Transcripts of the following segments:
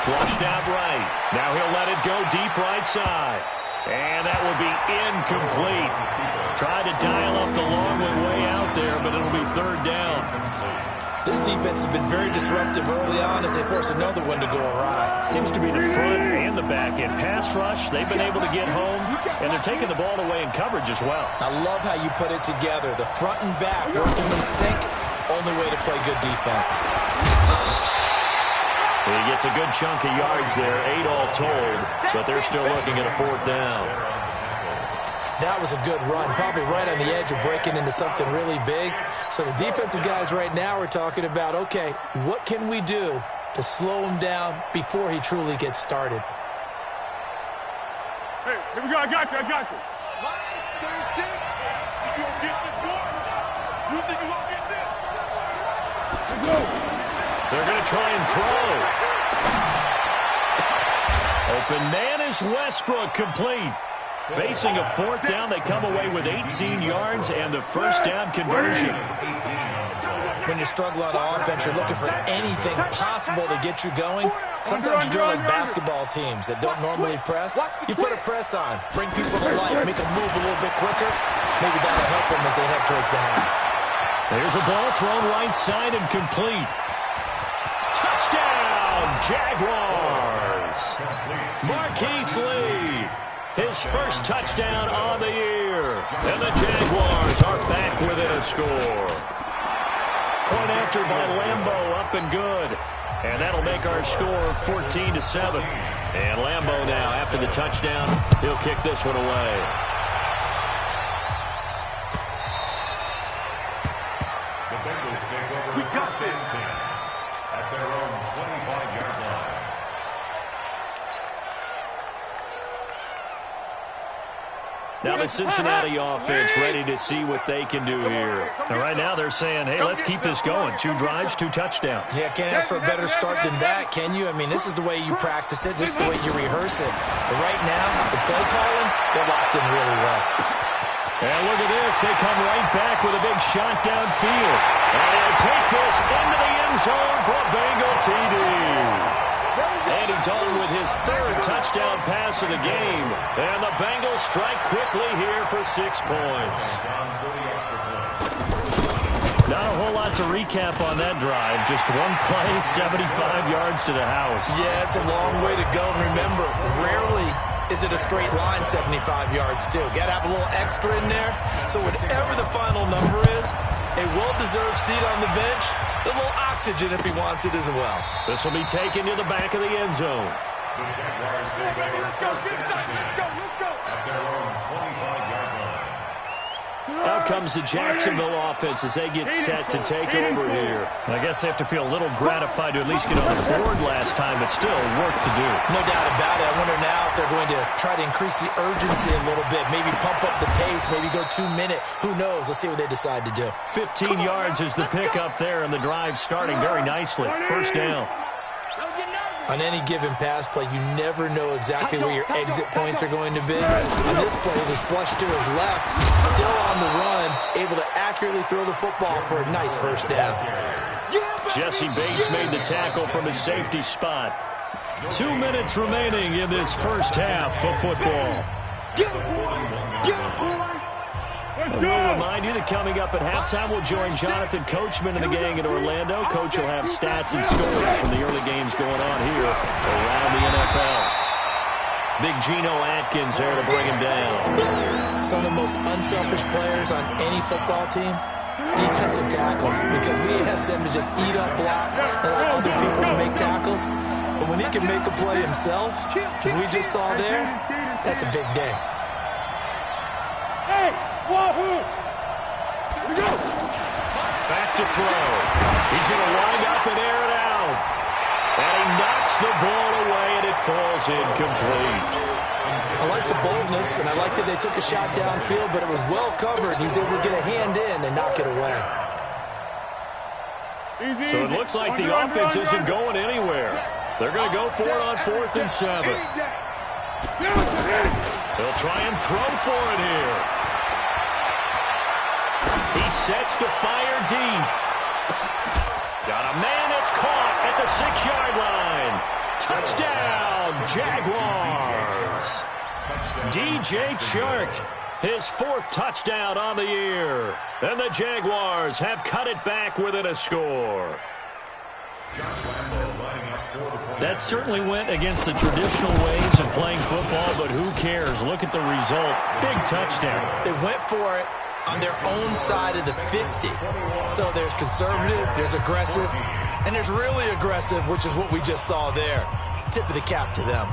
Flushed out right. Now he'll let it go deep right side. And that will be incomplete. Tried to dial up the long way out there, but it'll be third down. This defense has been very disruptive early on as they force another one to go awry. Seems to be the front and the back. In pass rush, they've been able to get home, and they're taking the ball away in coverage as well. I love how you put it together. The front and back working in sync. Only way to play good defense. He gets a good chunk of yards there, 8 all told, but they're still looking at a fourth down. That was a good run, probably right on the edge of breaking into something really big. So the defensive guys right now are talking about, okay, what can we do to slow him down before he truly gets started? Hey, here we go. I got you. Line 36. You gonna get this one? You think you gonna get this? Let's go. They're going to try and throw. Open man is Westbrook, complete. Facing a fourth down, they come away with 18 yards and the first down conversion. When you struggle on offense, you're looking for anything possible to get you going. Sometimes you do like basketball teams that don't normally press. You put a press on, bring people to life, make them move a little bit quicker. Maybe that'll help them as they head towards the half. There's a ball thrown right side and complete. Touchdown, Jaguars. Marquise Lee, his first touchdown on the year. And the Jaguars are back within a score. Point after by Lambeau, up and good. And that'll make our score 14-7. And Lambeau now, after the touchdown, he'll kick this one away. The Bengals take over. We got this at their own 25-yard line. Now the Cincinnati offense ready to see what they can do here. And right now they're saying, hey, let's keep this going. 2 drives, 2 touchdowns. Yeah, can't ask for a better start than that, can you? I mean, this is the way you practice it. This is the way you rehearse it. But right now, the play calling, they're locked in really well. And look at this. They come right back with a big shot downfield. And they'll take this into the end zone for a Bengal TD. Andy Dalton with his 3rd touchdown pass of the game. And the Bengals strike quickly here for 6 points. Not a whole lot to recap on that drive. Just one play, 75 yards to the house. Yeah, it's a long way to go. And remember, rarely is it a straight line 75 yards, too. Got to have a little extra in there. So whatever the final number is, a well-deserved seat on the bench, a little oxygen if he wants it as well. This will be taken to the back of the end zone. The Jaguars take over. Let's go. At their own 25-yard line. Out comes the Jacksonville offense as they get set to take over here. I guess they have to feel a little gratified to at least get on the board last time, but still work to do. No doubt about it. I wonder now if they're going to try to increase the urgency a little bit, maybe pump up the pace, maybe go 2-minute. Who knows? Let's see what they decide to do. 15 yards is the pickup there, and the drive starting very nicely. First down. On any given pass play, you never know exactly where your exit points are going to be. On this play, it was flushed to his left, still on the run, able to accurately throw the football for a nice first down. Jesse Bates made the tackle from his safety spot. 2 minutes remaining in this first half of football. And we'll remind you that coming up at halftime, we'll join Jonathan Coachman and the gang in Orlando. Coach will have stats and scores from the early games going on here around the NFL. Big Geno Atkins there to bring him down. Some of the most unselfish players on any football team, defensive tackles, because we ask them to just eat up blocks and allow other people to make tackles. But when he can make a play himself, as we just saw there, that's a big day. Hey, Wahoo! Here we go. Back to throw. He's going to wind up and air it out. And he knocks the ball away, and it falls incomplete. I like the boldness, and I like that they took a shot downfield, but it was well covered. He was able to get a hand in and knock it away. So it looks like the offense isn't going anywhere. They're going to go for it on 4th and 7. They'll try and throw for it here. He sets to fire deep. Got a man that's caught at the 6-yard line. Touchdown, Jaguars. DJ Chark, his 4th touchdown on the year. And the Jaguars have cut it back within a score. That certainly went against the traditional ways of playing football, but who cares? Look at the result. Big touchdown. They went for it on their own side of the 50. So there's conservative, there's aggressive, and there's really aggressive, which is what we just saw there. Tip of the cap to them.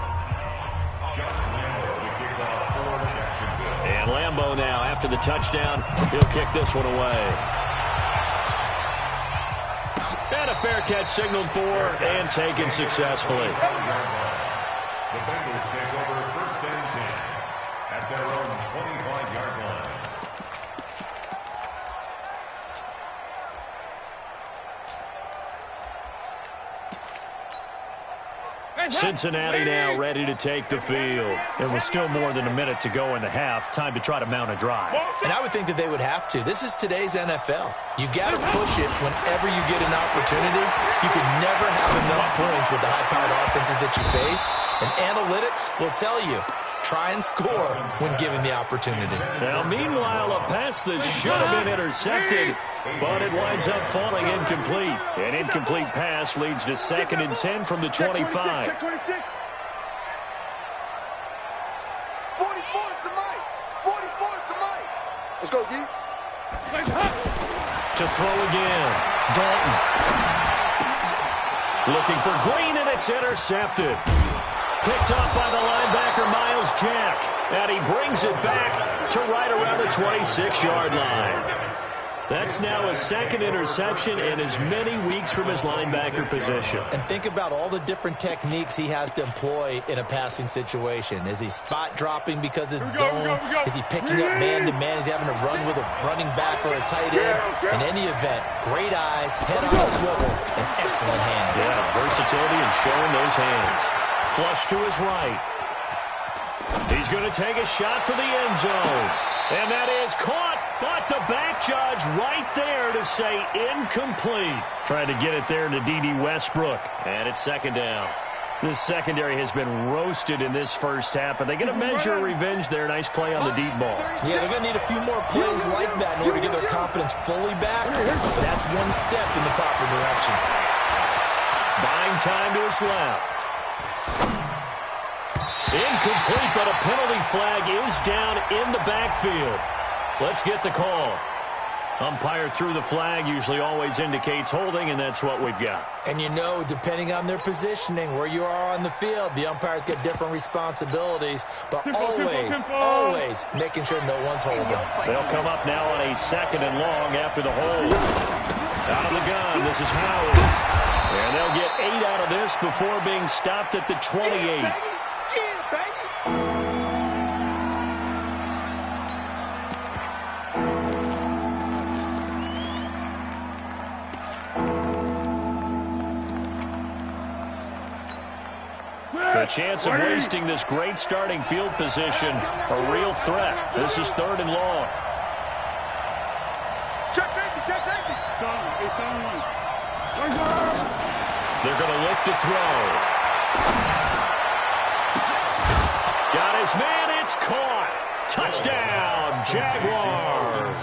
And Lambeau now, after the touchdown, he'll kick this one away. And a fair catch signaled for and taken successfully. The Bengals take over 1st and 10 at their own 25-yard line. Cincinnati now ready to take the field. There was still more than a minute to go in the half. Time to try to mount a drive. And I would think that they would have to. This is today's NFL. You got to push it whenever you get an opportunity. You can never have enough points with the high-powered offenses that you face. And analytics will tell you, try and score when given the opportunity. Now, meanwhile, a pass that should have been intercepted, but it winds up falling incomplete. An incomplete pass leads to 2nd and 10 from the 25. 26. 44 is the mic. 44 is the mic. Let's go, D. To throw again. Dalton. Looking for Green, and it's intercepted. Picked up by the linebacker, Miles Jack. And he brings it back to right around the 26-yard line. That's now a 2nd interception in as many weeks from his linebacker position. And think about all the different techniques he has to employ in a passing situation. Is he spot dropping because it's zone? Is he picking up man-to-man? Is he having to run with a running back or a tight end? In any event, great eyes, head on a swivel, and excellent hands. Yeah, versatility and showing those hands. Flush to his right. He's going to take a shot for the end zone. And that is caught, but the back judge right there to say incomplete. Trying to get it there to D.D. Westbrook. And it's 2nd down. This secondary has been roasted in this first half, but they get a measure of revenge there. Nice play on the deep ball. Yeah, they're going to need a few more plays like that in order to get their confidence fully back. But that's one step in the proper direction. Buying time to his left. Incomplete, but a penalty flag is down in the backfield. Let's get the call. Umpire threw the flag, usually always indicates holding, and that's what we've got. And you know, depending on their positioning, where you are on the field, the umpires get different responsibilities, but always making sure no one's holding. They'll come up now on a 2nd and long after the hold. Out of the gun, this is Howard. And they'll get 8 out of this before being stopped at the 28. The chance of wasting this great starting field position, a real threat. This is 3rd and long. Check safety. They're going to look to throw. Got his man, it's caught. Touchdown, Jaguars.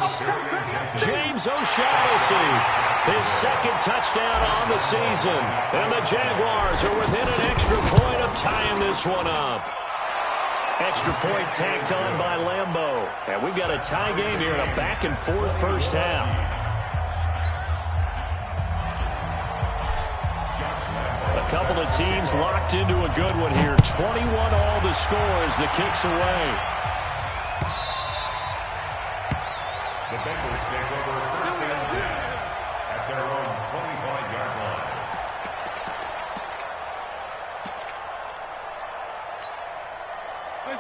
James O'Shaughnessy, his 2nd touchdown on the season. And the Jaguars are within an extra point of tying this one up. Extra point tacked on by Lambeau. And we've got a tie game here in a back-and-forth first half. A couple of teams locked into a good one here. 21 all the score as the kick's away. The Bengals take over 1st and 10 at their own 25-yard line.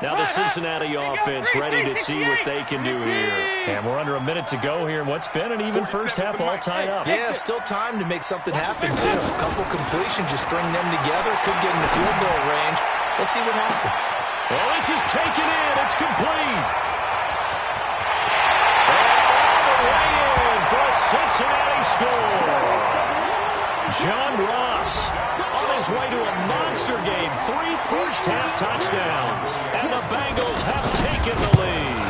Now the Cincinnati offense ready to see what they can do here. And we're under a minute to go here in what's been an even first half all tied up. Yeah, still time to make something happen, too. A couple completions, you string them together, could get in the field goal range. Let's see what happens. Well, this is taken in. It's complete. And all the way in for a Cincinnati score. John Ross on his way to a monster game. 3 first-half touchdowns. And the Bengals have taken the lead.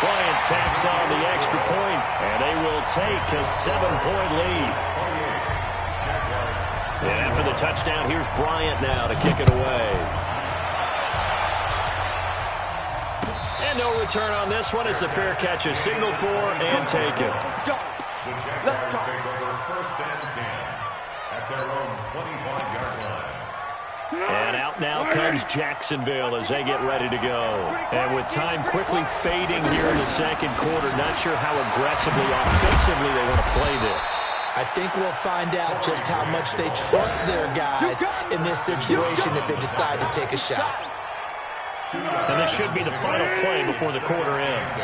Bryant tacks on the extra point, and they will take a 7-point lead. And after the touchdown, here's Bryant now to kick it away. And no return on this one as the fair catch is signaled for and taken. The Jaguars take over 1st and 10 at their own 25-yard line. And out now comes Jacksonville as they get ready to go. And with time quickly fading here in the second quarter, not sure how aggressively, offensively they want to play this. I think we'll find out just how much they trust their guys in this situation if they decide to take a shot. And this should be the final play before the quarter ends.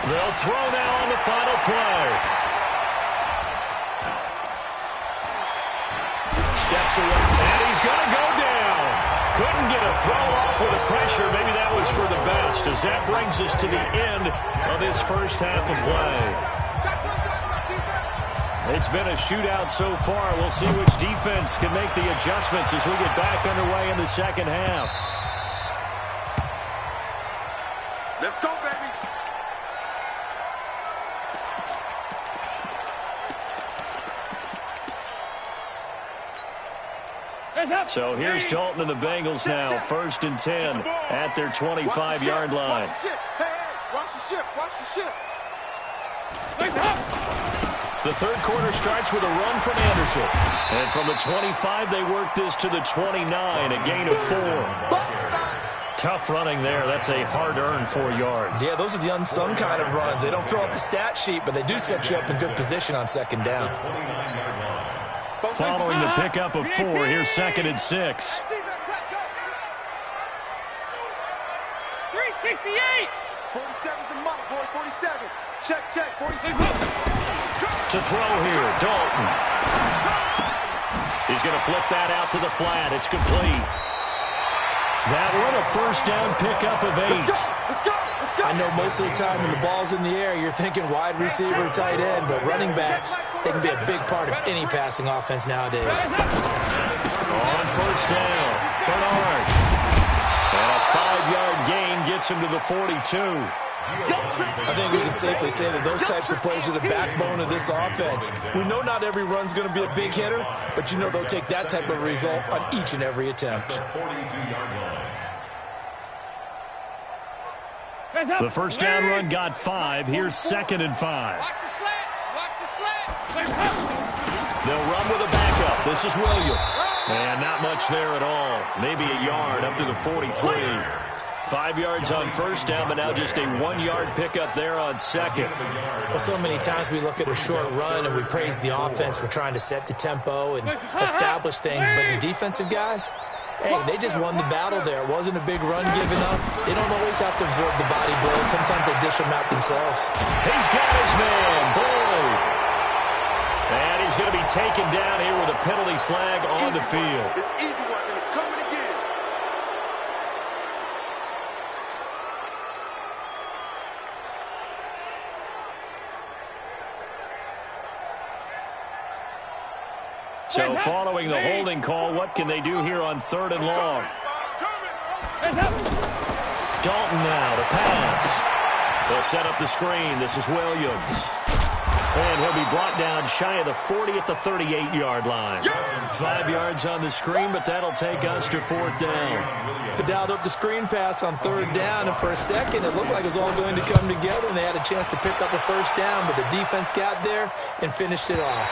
They'll throw now on the final play. Steps away, and he's going to go down. Couldn't get a throw off with the pressure. Maybe that was for the best, as that brings us to the end of this first half of play. It's been a shootout so far. We'll see which defense can make the adjustments as we get back underway in the second half. Let's go, baby. So here's Dalton and the Bengals now, 1st and 10 at their 25-yard line. Watch the ship. Hey, watch the ship. Watch the ship. The third quarter starts with a run from Anderson. And from the 25, they work this to the 29, a gain of 4. Tough running there. That's a hard-earned 4 yards. Yeah, those are the unsung kind of runs. They don't fill out the stat sheet, but they do set you up in good position on second down. Following the pickup of 4, here's 2nd and 6. 368. 47's the money, boy. 47. Check. 47. To throw here, Dalton. He's going to flip that out to the flat. It's complete. That one a first down pickup of 8. Let's go. I know most of the time when the ball's in the air, you're thinking wide receiver, tight end, but running backs, they can be a big part of any passing offense nowadays. On first down, Bernard. And a 5-yard gain gets him to the 42. I think we can safely say that those types of plays are the backbone of this offense. We know not every run's going to be a big hitter, but you know they'll take that type of result on each and every attempt. The first down run got 5. Here's 2nd and 5. Watch the slant. They'll run with a backup. This is Williams. And not much there at all. Maybe a yard up to the 43. 5 yards on first down, but now just a 1-yard pickup there on second. Well, so many times we look at a short run and we praise the offense for trying to set the tempo and establish things, but the defensive guys, hey, they just won the battle there. It wasn't a big run given up. They don't always have to absorb the body blows. Sometimes they dish them out themselves. He's got his man, Boyd. And he's going to be taken down here with a penalty flag on the field. It's easy work, and it's coming again. So following the holding call, what can they do here on 3rd and long? Dalton now to pass. They'll set up the screen. This is Williams. And he'll be brought down shy of the 40 at the 38-yard line. 5 yards on the screen, but that'll take us to 4th down. They dialed up the screen pass on 3rd down, and for a second it looked like it was all going to come together, and they had a chance to pick up a first down, but the defense got there and finished it off.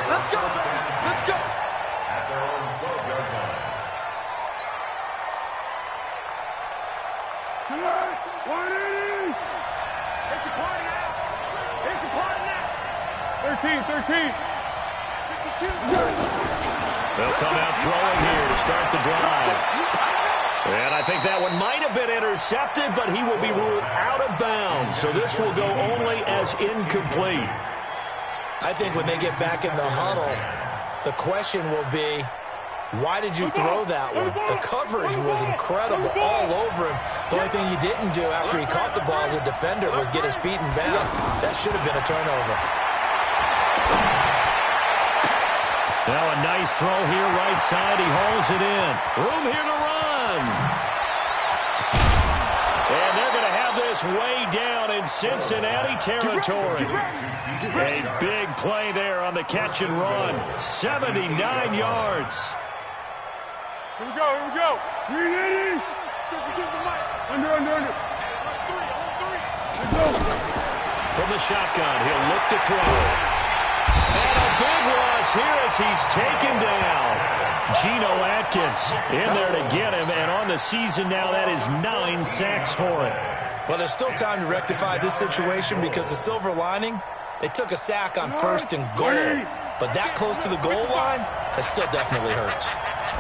Let's go. Let's go. At their own 12-yard line. 180. It's a party now. It's a party now. 13. 52. They'll come out throwing here to start the drive. And I think that one might have been intercepted, but he will be ruled out of bounds. So this will go only as incomplete. I think when they get back in the huddle, the question will be, Why did you throw that one? The coverage was incredible all over him. The only thing you didn't do after he caught the ball as a defender was get his feet in bounds. That should have been a turnover. Now a nice throw here, right side. He hauls it in. Room here to run. And they're going to have this way down in Cincinnati territory. A big play there on the catch and run. 79 yards. Here we go. 380. Under. From the shotgun, he'll look to throw. And a big loss here as he's taken down. Geno Atkins in there to get him, and on the season now, that is 9 sacks for him. Well, there's still time to rectify this situation because the silver lining, they took a sack on 1st and goal. But that close to the goal line, that still definitely hurts.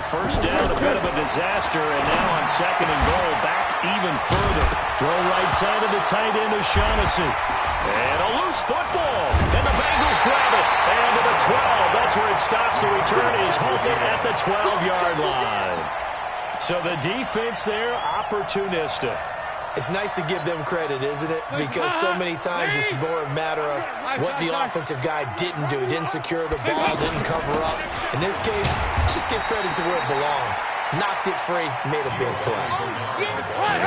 First down, a bit of a disaster, and now on 2nd and goal, back even further. Throw right side of the tight end to Shaughnessy. And a loose football. And the Bengals grab it. And to the 12. That's where it stops. The return is halted at the 12-yard line. So the defense there, opportunistic. It's nice to give them credit, isn't it? Because so many times it's more a matter of what the offensive guy didn't do. He didn't secure the ball, didn't cover up. In this case, just give credit to where it belongs. Knocked it free, made a big play.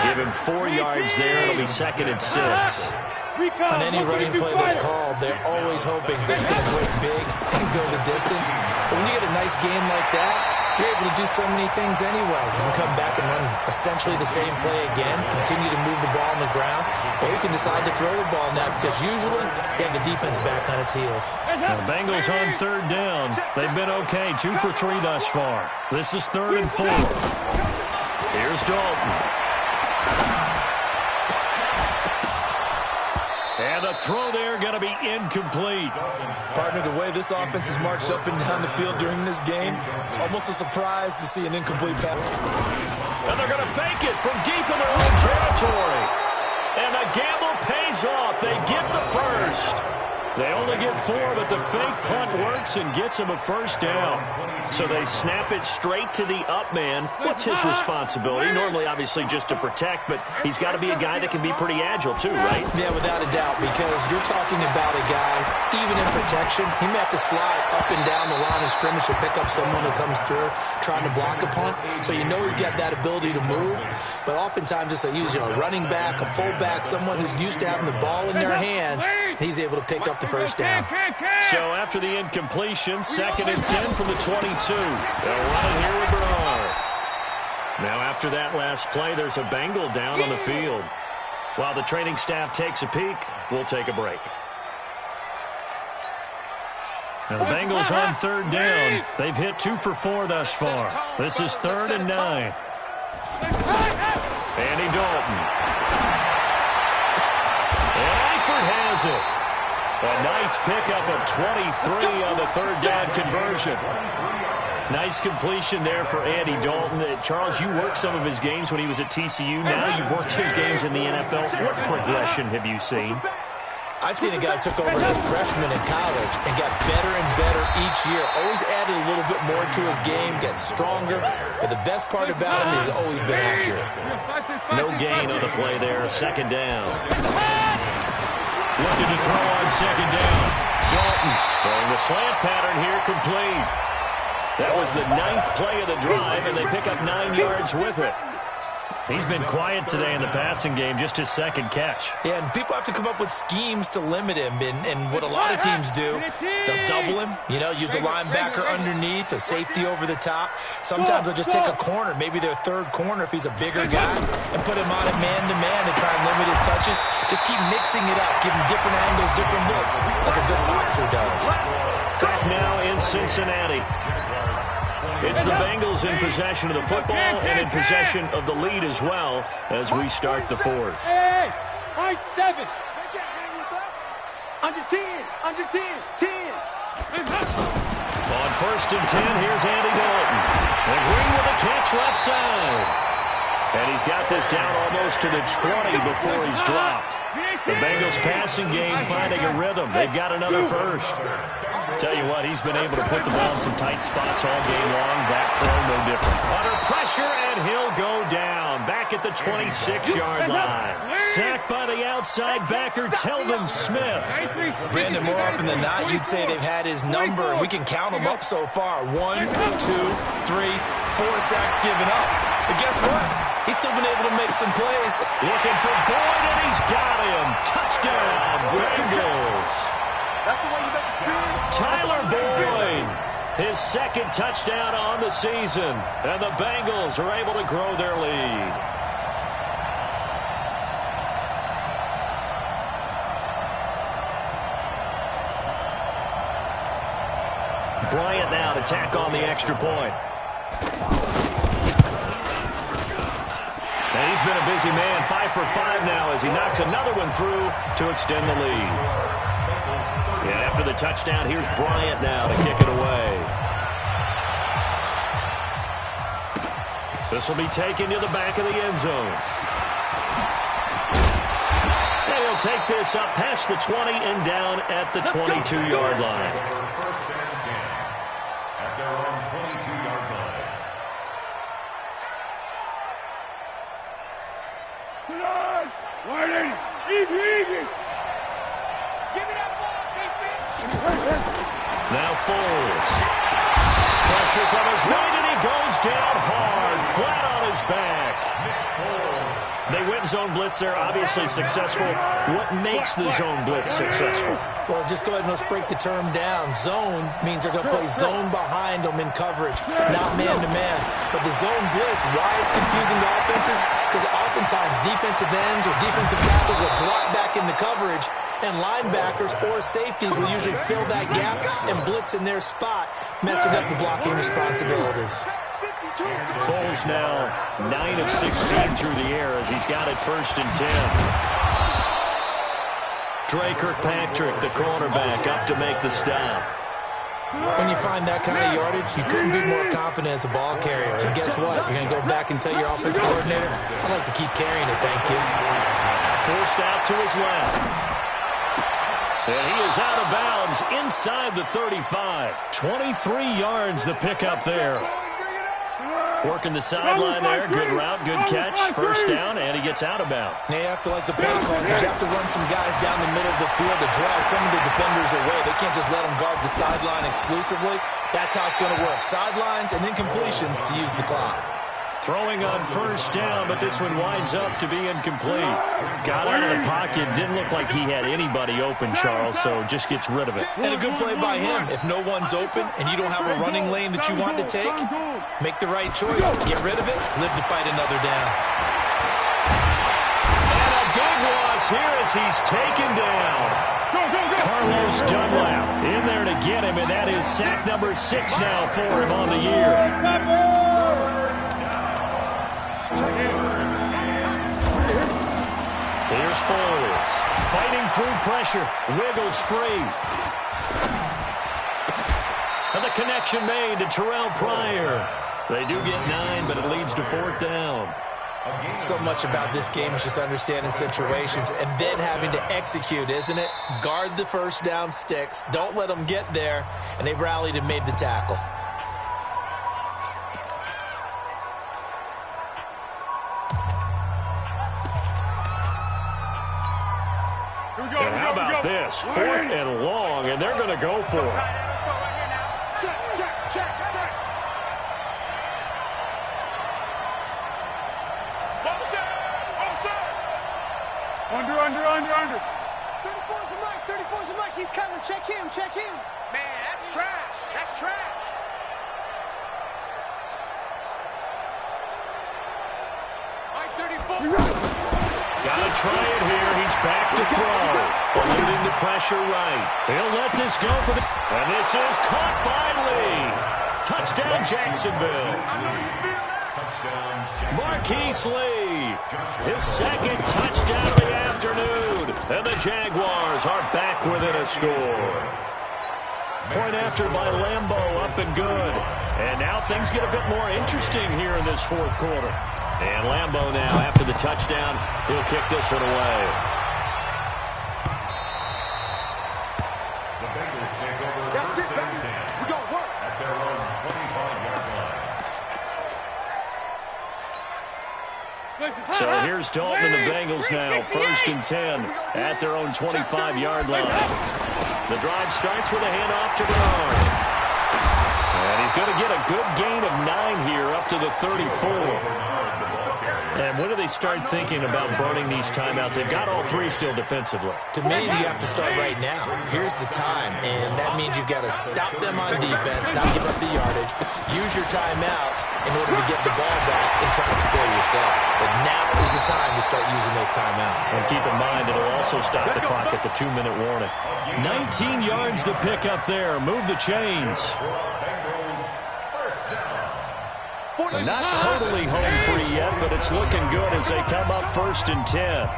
Give him 4 yards there. It'll be 2nd and 6. On any running play that's called, they're always hoping that it's going to break big and go the distance. But when you get a nice game like that, you're able to do so many things anyway. You can come back and run essentially the same play again, continue to move the ball on the ground, or you can decide to throw the ball now because usually you have the defense back on its heels. The Bengals on 3rd down. They've been okay, 2 for 3 thus far. This is 3rd and 4. Here's Dalton. And the throw there going to be incomplete. Partner, the way this offense has marched up and down the field during this game, it's almost a surprise to see an incomplete pass. And they're going to fake it from deep in their own territory. And the gamble pays off. They get the first. They only get 4, but the fake punt works and gets them a first down. So they snap it straight to the up man. What's his responsibility? Normally, obviously, just to protect, but he's got to be a guy that can be pretty agile, too, right? Yeah, without a doubt, because you're talking about a guy, even in protection, he may have to slide up and down the line of scrimmage to pick up someone who comes through trying to block a punt. So you know he's got that ability to move, but oftentimes it's usually a running back, a fullback, someone who's used to having the ball in their hands, and he's able to pick up the first down. So after the incompletion, 2nd and 10 from the 22. They'll run it here with Bernard. Now after that last play, there's a Bengal down on the field. While the training staff takes a peek, we'll take a break. Now the Bengals on 3rd down. They've hit 2 for 4 thus far. This is 3rd and 9. Andy Dalton. And Eifert has it. A nice pickup of 23 on the 3rd down conversion. Nice completion there for Andy Dalton. Charles, you worked some of his games when he was at TCU. Now you've worked his games in the NFL. What progression have you seen? I've seen a guy who took over as a freshman in college and got better and better each year. Always added a little bit more to his game, got stronger. But the best part about him is he's always been accurate. No gain on the play there. 2nd down. Looking to throw on 2nd down. Dalton throwing the slant pattern here complete. That was the 9th play of the drive, and they pick up 9 yards with it. He's been quiet today in the passing game, just his 2nd catch. Yeah, and people have to come up with schemes to limit him. And what a lot of teams do, they'll double him, use a linebacker underneath, a safety over the top. Sometimes they'll just take a corner, maybe their 3rd corner if he's a bigger guy, and put him on it man-to-man to try and limit his touches. Just keep mixing it up, give him different angles, different looks, like a good boxer does. Back now in Cincinnati. It's the Bengals in possession of the football and in possession of the lead as well as we start the 4th. Hey, 7. Under 10, 10. On 1st and 10, here's Andy Dalton. And Green with a catch left side. And he's got this down almost to the 20 before he's dropped. The Bengals passing game finding a rhythm. They've got another first. Tell you what, he's been able to put the ball in some tight spots all game long. That throw, no different. Under pressure, and he'll go down. Back at the 26-yard line. Sacked by the outside backer, Telvin Smith. Brandon, more often than not, you'd say they've had his number, and we can count them up so far. 1, 2, 3, 4 sacks given up. But guess what? He's still been able to make some plays. Looking for Boyd, and he's got him. Touchdown, Bengals. Tyler Boyd, his second touchdown on the season. And the Bengals are able to grow their lead. Bryant now to tack on the extra point. And he's been a busy man, 5 for 5 now as he knocks another one through to extend the lead. And after the touchdown, here's Bryant now to kick it away. This will be taken to the back of the end zone. And he'll take this up past the 20 and down at the 22-yard line. First and 10 at their own 22-yard line. Warning! Easy! Give me that ball, defense! Now Foles. Pressure from his right, and he goes down hard, flat on his back. They went zone blitz there, obviously successful. What makes the zone blitz successful? Well, just go ahead and let's break the term down. Zone means they're going to play zone behind them in coverage, not man-to-man. But the zone blitz, why it's confusing to offenses? Because oftentimes defensive ends or defensive tackles will drop back into coverage, and linebackers or safeties will usually fill that gap and blitz in their spot, messing up the blocking responsibilities. Foles now 9 of 16 through the air as he's got it first and 10. Dre Kirkpatrick, the cornerback, up to make the stop. When you find that kind of yardage, you couldn't be more confident as a ball carrier. And guess what? You're going to go back and tell your offensive coordinator, I'd like to keep carrying it, thank you. Forced out to his left. And he is out of bounds inside the 35. 23 yards the pickup there. Working the sideline there. Good route, good catch. First down, and he gets out of bounds. Now you have to like the play call because you have to run some guys down the middle of the field to draw some of the defenders away. They can't just let them guard the sideline exclusively. That's how it's going to work. Sidelines and incompletions to use the clock. Throwing on first down, but this one winds up to be incomplete. Got out of the pocket. Didn't look like he had anybody open, Charles, so just gets rid of it. And a good play by him. If no one's open and you don't have a running lane that you want to take, make the right choice. Get rid of it. Live to fight another down. And a big loss here as he's taken down. Carlos Dunlap in there to get him, and that is sack number 6 now for him on the year. Here's Foles, fighting through pressure, wiggles free. And the connection made to Terrell Pryor. They do get 9, but it leads to 4th down. So much about this game is just understanding situations and then having to execute, isn't it? Guard the first down sticks. Don't let them get there. And they've rallied and made the tackle. And how about this? 4th and long, and they're going to go for it. Check. Under. 34's the mic. He's coming. Check him. Man, that's trash. Mike 34. Gotta try it here. He's back to throw. Alluding to pressure right. He'll let this go for the... And this is caught by Lee. Touchdown, Jacksonville. Marquise Lee. His second touchdown of the afternoon. And the Jaguars are back within a score. Point after by Lambeau, up and good. And now things get a bit more interesting here in this 4th quarter. And Lambeau now, after the touchdown, he'll kick this one away. The Bengals take over first and 10 We're going to work. at their own 25-yard line. So here's Dalton and the Bengals now, first and 10 at their own 25-yard line. The drive starts with a handoff to Bernard. And he's going to get a good gain of 9 here up to the 34. And when do they start thinking about burning these timeouts? They've got all 3 still defensively. To me, you have to start right now. Here's the time, and that means you've got to stop them on defense, not give up the yardage, use your timeouts in order to get the ball back and try and score yourself. But now is the time to start using those timeouts. And keep in mind, it'll also stop the clock at the 2-minute warning. 19 yards to pick up there. Move the chains. Bengals first down. Not totally home free yet, but it's looking good as they come up first and 10.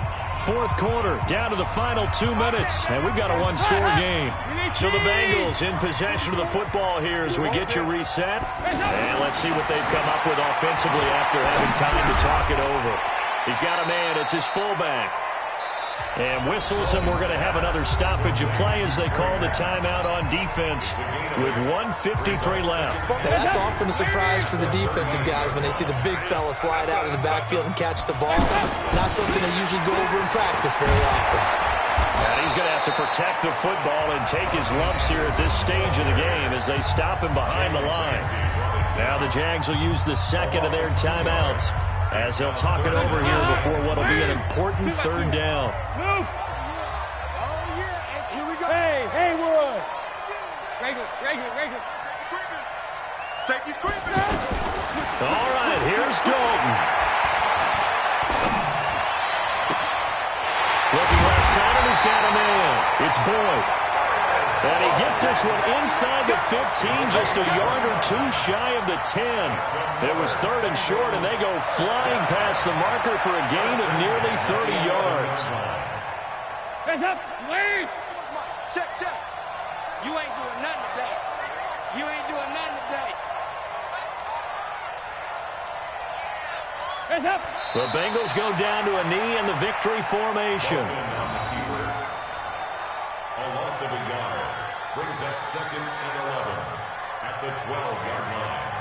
Fourth quarter, down to the final 2 minutes, and we've got a one-score game. So the Bengals in possession of the football here as we get you reset. And let's see what they've come up with offensively after having time to talk it over. He's got a man. It's his fullback. And whistles, and we're going to have another stoppage of play as they call the timeout on defense with 1:53 left. That's often a surprise for the defensive guys when they see the big fella slide out of the backfield and catch the ball. Not something they usually go over in practice very often. And he's going to have to protect the football and take his lumps here at this stage of the game as they stop him behind the line. Now the Jags will use the second of their timeouts as they'll talk it over here before what will be an important third down. Move. Oh, yeah. And here we go. Hey, Haywood. Regular. Safety's creeping. All right, here's Dalton. Looking left side, and he's got a man. It's Boyd. And he gets this one inside the 15, just a yard or 2 shy of the 10. It was third and short, and they go flying past the marker for a gain of nearly 30 yards. Hands up. Wait. Check. You ain't doing nothing today. You ain't doing nothing today. Hands up. The Bengals go down to a knee in the victory formation. A loss of a yard brings up second and 11 at the 12-yard line.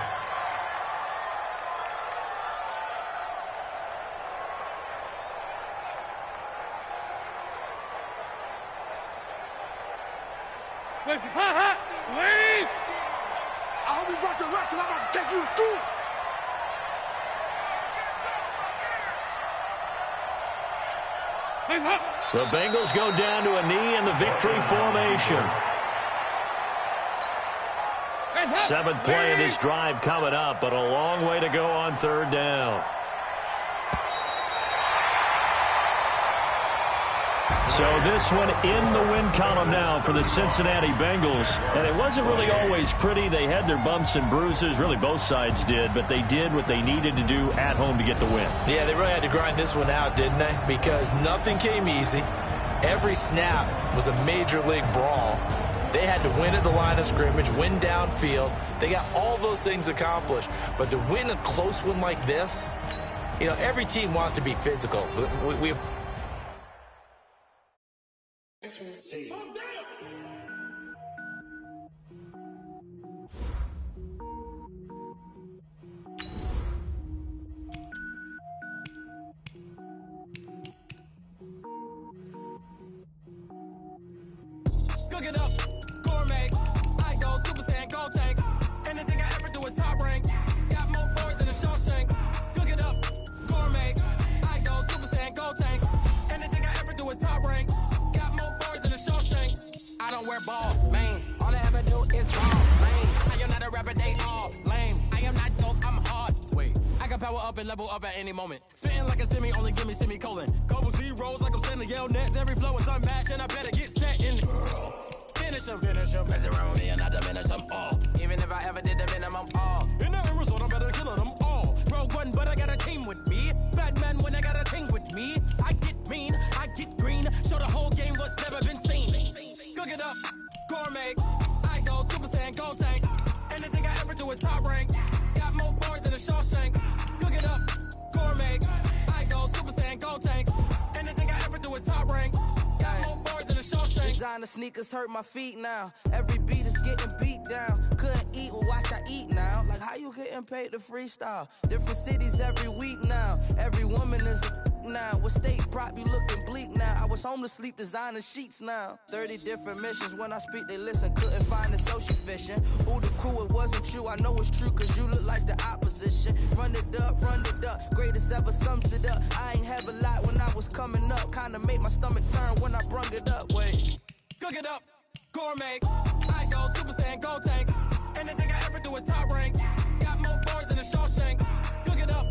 Listen, leave. I hope you brought your lunch because I'm about to take you to school. Hands up. The Bengals go down to a knee in the victory formation. Hands up. 7th play of this drive coming up, but a long way to go on third down. So this one in the win column now for the Cincinnati Bengals. And it wasn't really always pretty. They had their bumps and bruises. Really, both sides did. But they did what they needed to do at home to get the win. Yeah, they really had to grind this one out, didn't they? Because nothing came easy. Every snap was a major league brawl. They had to win at the line of scrimmage, win downfield. They got all those things accomplished. But to win a close one like this, you know, every team wants to be physical. We Cook it up, gourmet. I go Super Saiyan, gold tank. Anything I ever do is top rank. Got more boys than a Shawshank. Cook it up, gourmet. I go Super Saiyan, gold tank. Anything I ever do is top rank. Got more boys than a Shawshank. I don't wear ball, man. All I ever do is ball, lame. I am not a rapper, they all lame. I am not dope, I'm hard. Wait, I can power up and level up at any moment. Spitting like a semi, only give me semicolon. Couple zeros like I'm sending yell nets. Every flow is unmatched, and I better get set in. Finish them. Mess around with me and I diminish them all. Even if I ever did the minimum all. In the result, I'm better killing them all. Rogue one, but I got a team with me. Batman when I got a team with me. I get mean, I get green. Show the whole game what's never been seen. Cook it up, gourmet. I go Super Saiyan, gold tank. Anything I ever do is top rank. Got more boys than a Shawshank. Cook it up, gourmet. Designer sneakers hurt my feet now. Every beat is getting beat down. Couldn't eat, well watch I eat now. Like how you getting paid to freestyle? Different cities every week now. Every woman is a now. With state prop, you looking bleak now. I was home to sleep, designer sheets now. 30 different missions. When I speak, they listen. Couldn't find it, so she fishing. Who the crew? It wasn't you. I know it's true, cause you look like the opposition. Run it up, greatest ever sums it up. I ain't have a lot when I was coming up. Kinda made my stomach turn when I brung it up. Wait. Cook it up, gourmet. I go Super Saiyan, go tank. Anything I ever do is top rank. Got more bars than a Shawshank. Cook it up,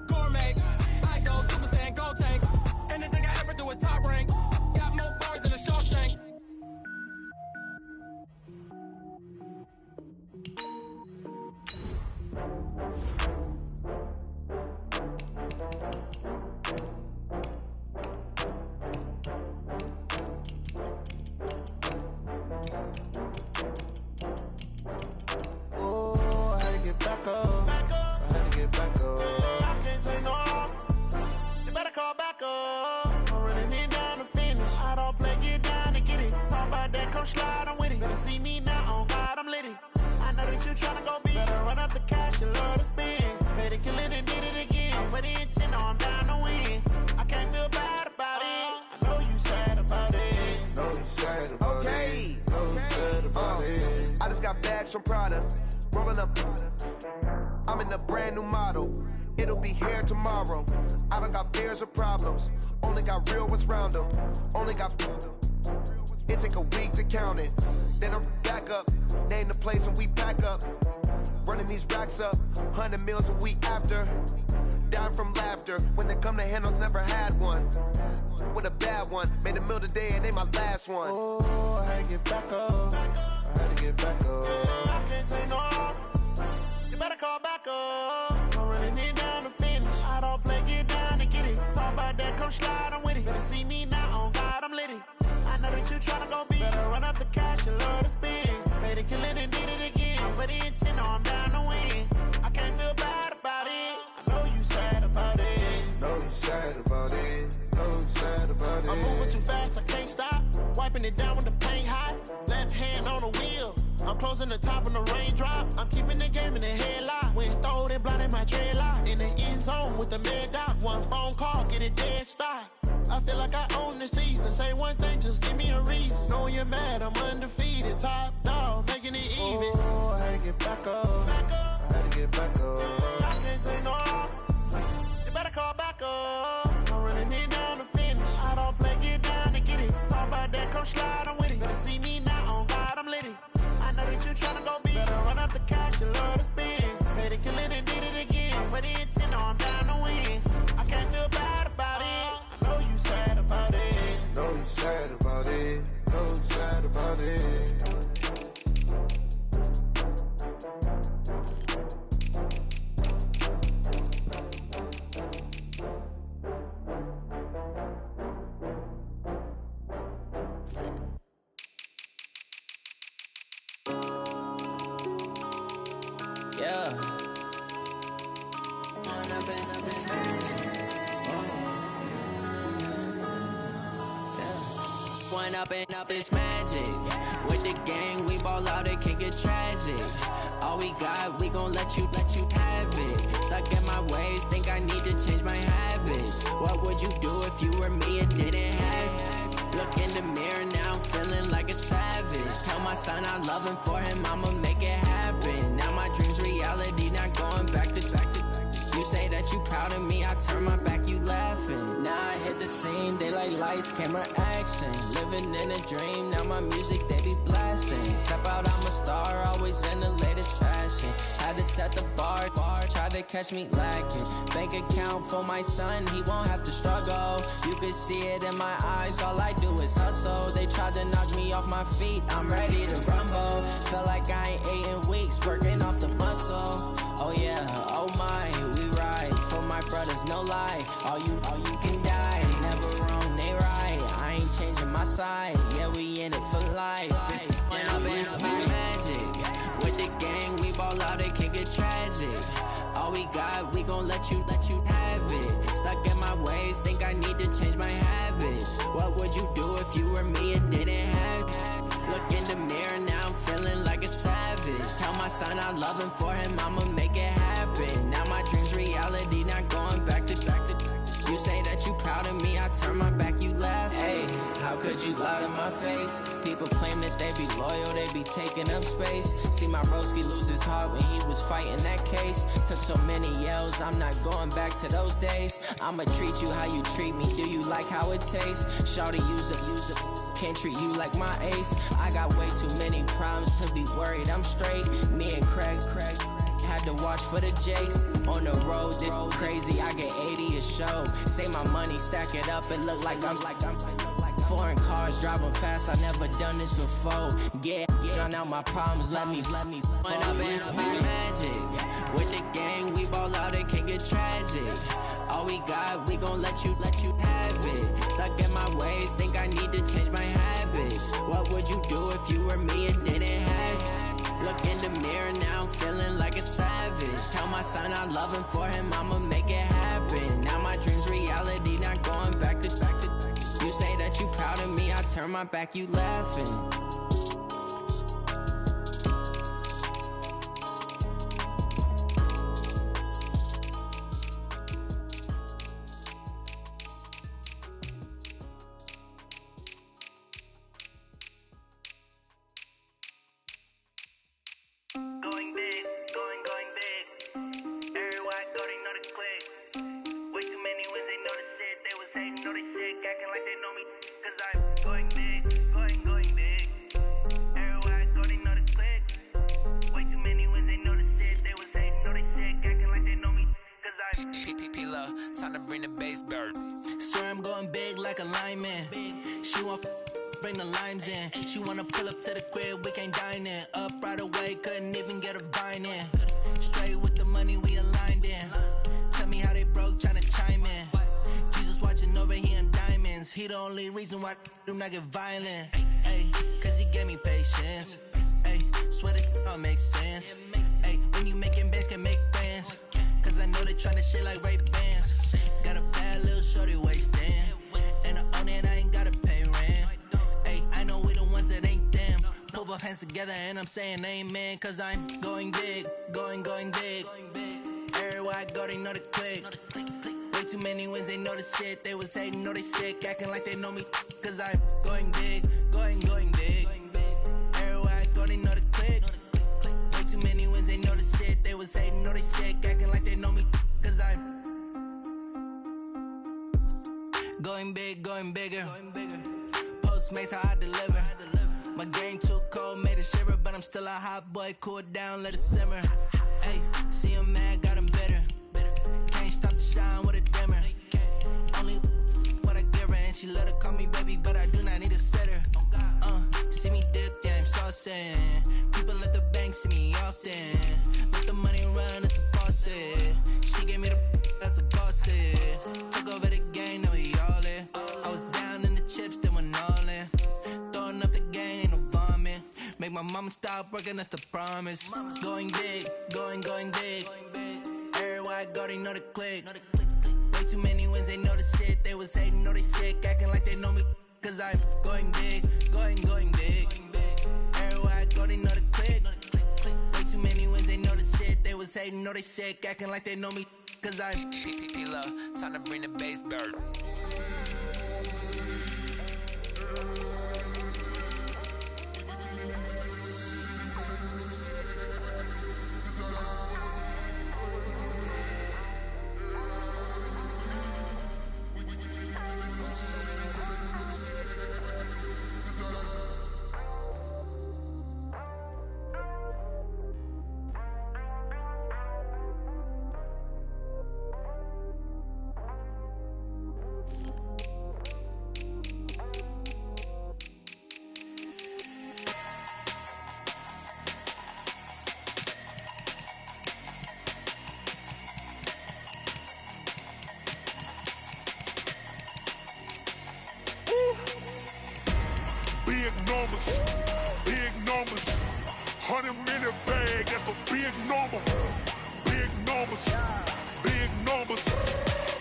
gourmet. I go Super Saiyan, go tank. Anything I ever do is top rank. Got more bars than a Shawshank. Back up. I had to get back up. I can't take no loss. You better call back up. I'm running it down to finish. I don't play, get down to get it. Talk about that, come slide, I'm with it. Better see me now, on God, I'm litty. I know that you tryna go big. Better run up the cash, you love to spend. Better kill it and did it again. I'm with the intent, no, I'm down to win. I can't feel bad about it. I know you sad about it. Know you sad about it. Know you sad about it. I just got bags from Prada. Rolling up, I'm in a brand new model. It'll be here tomorrow. I don't got fears or problems. Only got real ones round them. Only got. It take a week to count it. Then I'm back up. Name the place and we pack up. Running these racks up. 100 meals a week after. Dying from laughter. When they come to handles, never had one. With a bad one. Made a meal today and they my last one. Oh, I had to get back up. I had to get back up. I can't take no loss. You better call back up. I'm running it down to finish. I don't play, get down to get it. Talk about that, come slide, I'm with it. Better see me now, on God, I'm litty. I know that you tryna go big. Better run up the cash, you love to spend. Better kill it and did it again. I'm with the intent, no, I'm down to win. I can't feel bad about it. I know you sad about it. Know you sad about it. Know you sad about it. I'm moving too fast, I can't stop. Wiping it down with the paint hot. Left hand on the wheel. I'm closing the top on the raindrop. I'm keeping the game in the headlock. When throwed and blinded my dreadlock. In the end zone with the mad dot. One phone call, get it dead stop. I feel like I own the season. Say one thing, just give me a reason. Knowing you're mad, I'm undefeated. Top dog, making it even. Oh, I had to get back up. I had to get back up. I can't take no loss. You better call back up. I'm running it down to finish. I don't play, get down to get it. Talk about that, come slide, I'm with it. Better see me now, on God, I'm litty. I know that you tryna go big. Better run up the cash, you love to spend. Better kill it and did it again. I'm with the intent, no, I'm down to win. I can't feel bad about it. I know you sad about it. Know you sad about it. Know you sad about it. Up it's magic. With the gang, we ball out, it can get tragic. All we got, we gon' let you have it. Stuck in my ways, think I need to change my habits. What would you do if you were me and didn't have it? Look in the mirror now, I'm feeling like a savage. Tell my son I love him, for him I'ma make it happen. Now my dream's reality, not going back to. You say that you proud of me, I turn my back, you laughing. Now I hit the scene, they like lights, camera, action. Living in a dream, now my music, they be blasting. Step out, I'm a star, always in the latest fashion. Had to set the bar, try to catch me lacking. Bank account for my son, he won't have to struggle. You can see it in my eyes, all I do is hustle. They tried to knock me off my feet, I'm ready to rumble. Feel like I ain't ate in weeks, working off the muscle. Oh yeah, oh my, we ride for my brothers, no lie. All you can die, never wrong, they right. I ain't changing my side, yeah, we in it for life. When up it's magic. With the gang, we ball out, it can get tragic. All we got, we gon' let you have it. Stuck in my ways, think I need to change my habits. What would you do if you were me and didn't have it? son, I love him, for him, I'ma make it happen. Now my dream's reality, not going back to. You say that you proud of me, I turn my back, you laugh. Hey, how could you lie to my face? People claim that they be loyal, they be taking up space. See my broski lose his heart when he was fighting that case. Took so many yells, I'm not going back to those days. I'ma treat you how you treat me, do you like how it tastes? Shawty, use it, can't treat you like my ace. I got way too many problems to be worried, I'm straight. Me and Craig had to watch for the Jakes. On the road, this crazy, I get 80 a show. Say my money, stack it up, it look like I'm foreign cars, driving fast, I never done this before. Drown out my problems, let me Went up and up is magic. With the gang, we ball out, it can get tragic. All we got, we gon' let you have it. Stuck in my ways, think I need to change my habits. What would you do if you were me and didn't have it? Look in the mirror now, I'm feeling like a savage. Tell my son I love him, for him, I'ma make it happen. Now my dream's reality, not going back to. You say that you proud of me, I turn my back, you laughing. Going big, going big. Everywhere I go, they know the click. Way too many wins, they know the shit. They was hating, know they sick, acting like they know me. Cause I'm going big, going big. Everywhere I go, they know the click. Way too many wins, they know the shit. They was hating, know they sick, acting like they know me. Cause I'm PPP, time to bring the bass bird. Swear I'm going big like a lineman. She want bring the limes in. She wanna pull up to the crib, we can't dine in. Up right away, couldn't even get a vine in. Straight with the money we aligned in. Tell me how they broke, tryna chime in. Jesus watching over here in diamonds. He the only reason why do not get violent. Ay, cause he gave me patience. Ay, swear that all makes sense. Ay, when you making bands, can make friends. Cause I know they tryna shit like Ray-Bans. Got a bad little shorty wasting. And I own it, I ain't gotta pay rent. Ay, I know we the ones that ain't them. Put both hands together and I'm saying amen. Cause I'm going big, going big. Everywhere I go, they know the click. Way too many wins, they know the shit. They was hating, know they sick, acting like they know me. Cause I'm going big, going big. Everywhere I go, they know the click. Way too many wins, they know the shit. They was hating, know they sick, acting like they know me. Cause I'm going big, going bigger. Postmates how I deliver. My game too cold, made it shiver, but I'm still a hot boy. Cool it down, let it simmer. Hey, see him mad, got him bitter. Can't stop the shine with a dimmer. Only what I give her, and she let her call me baby, but I do not need a sitter. See me dip, yeah, I'm saucing. People at the bank see me often. Let the money run, it's a faucet. She gave me the that's a faucet. Took over the game, now we all in. I was down in the chips, then went all in. Throwing up the game, ain't no vomit. Make my mama stop working, that's the promise. Going big, going big. Everywhere I go, they know the click. Way too many wins, they know the shit. They was hating, know they sick, acting like they know me. Cause I'm going big, going big. Everywhere I go, they know the click. Way too many wins, they know the shit. They was hating, know they sick, acting like they know me. Cause I'm PPP, time to bring the bass bird. Big numbers, 100 minute bag, that's a big number. Big numbers,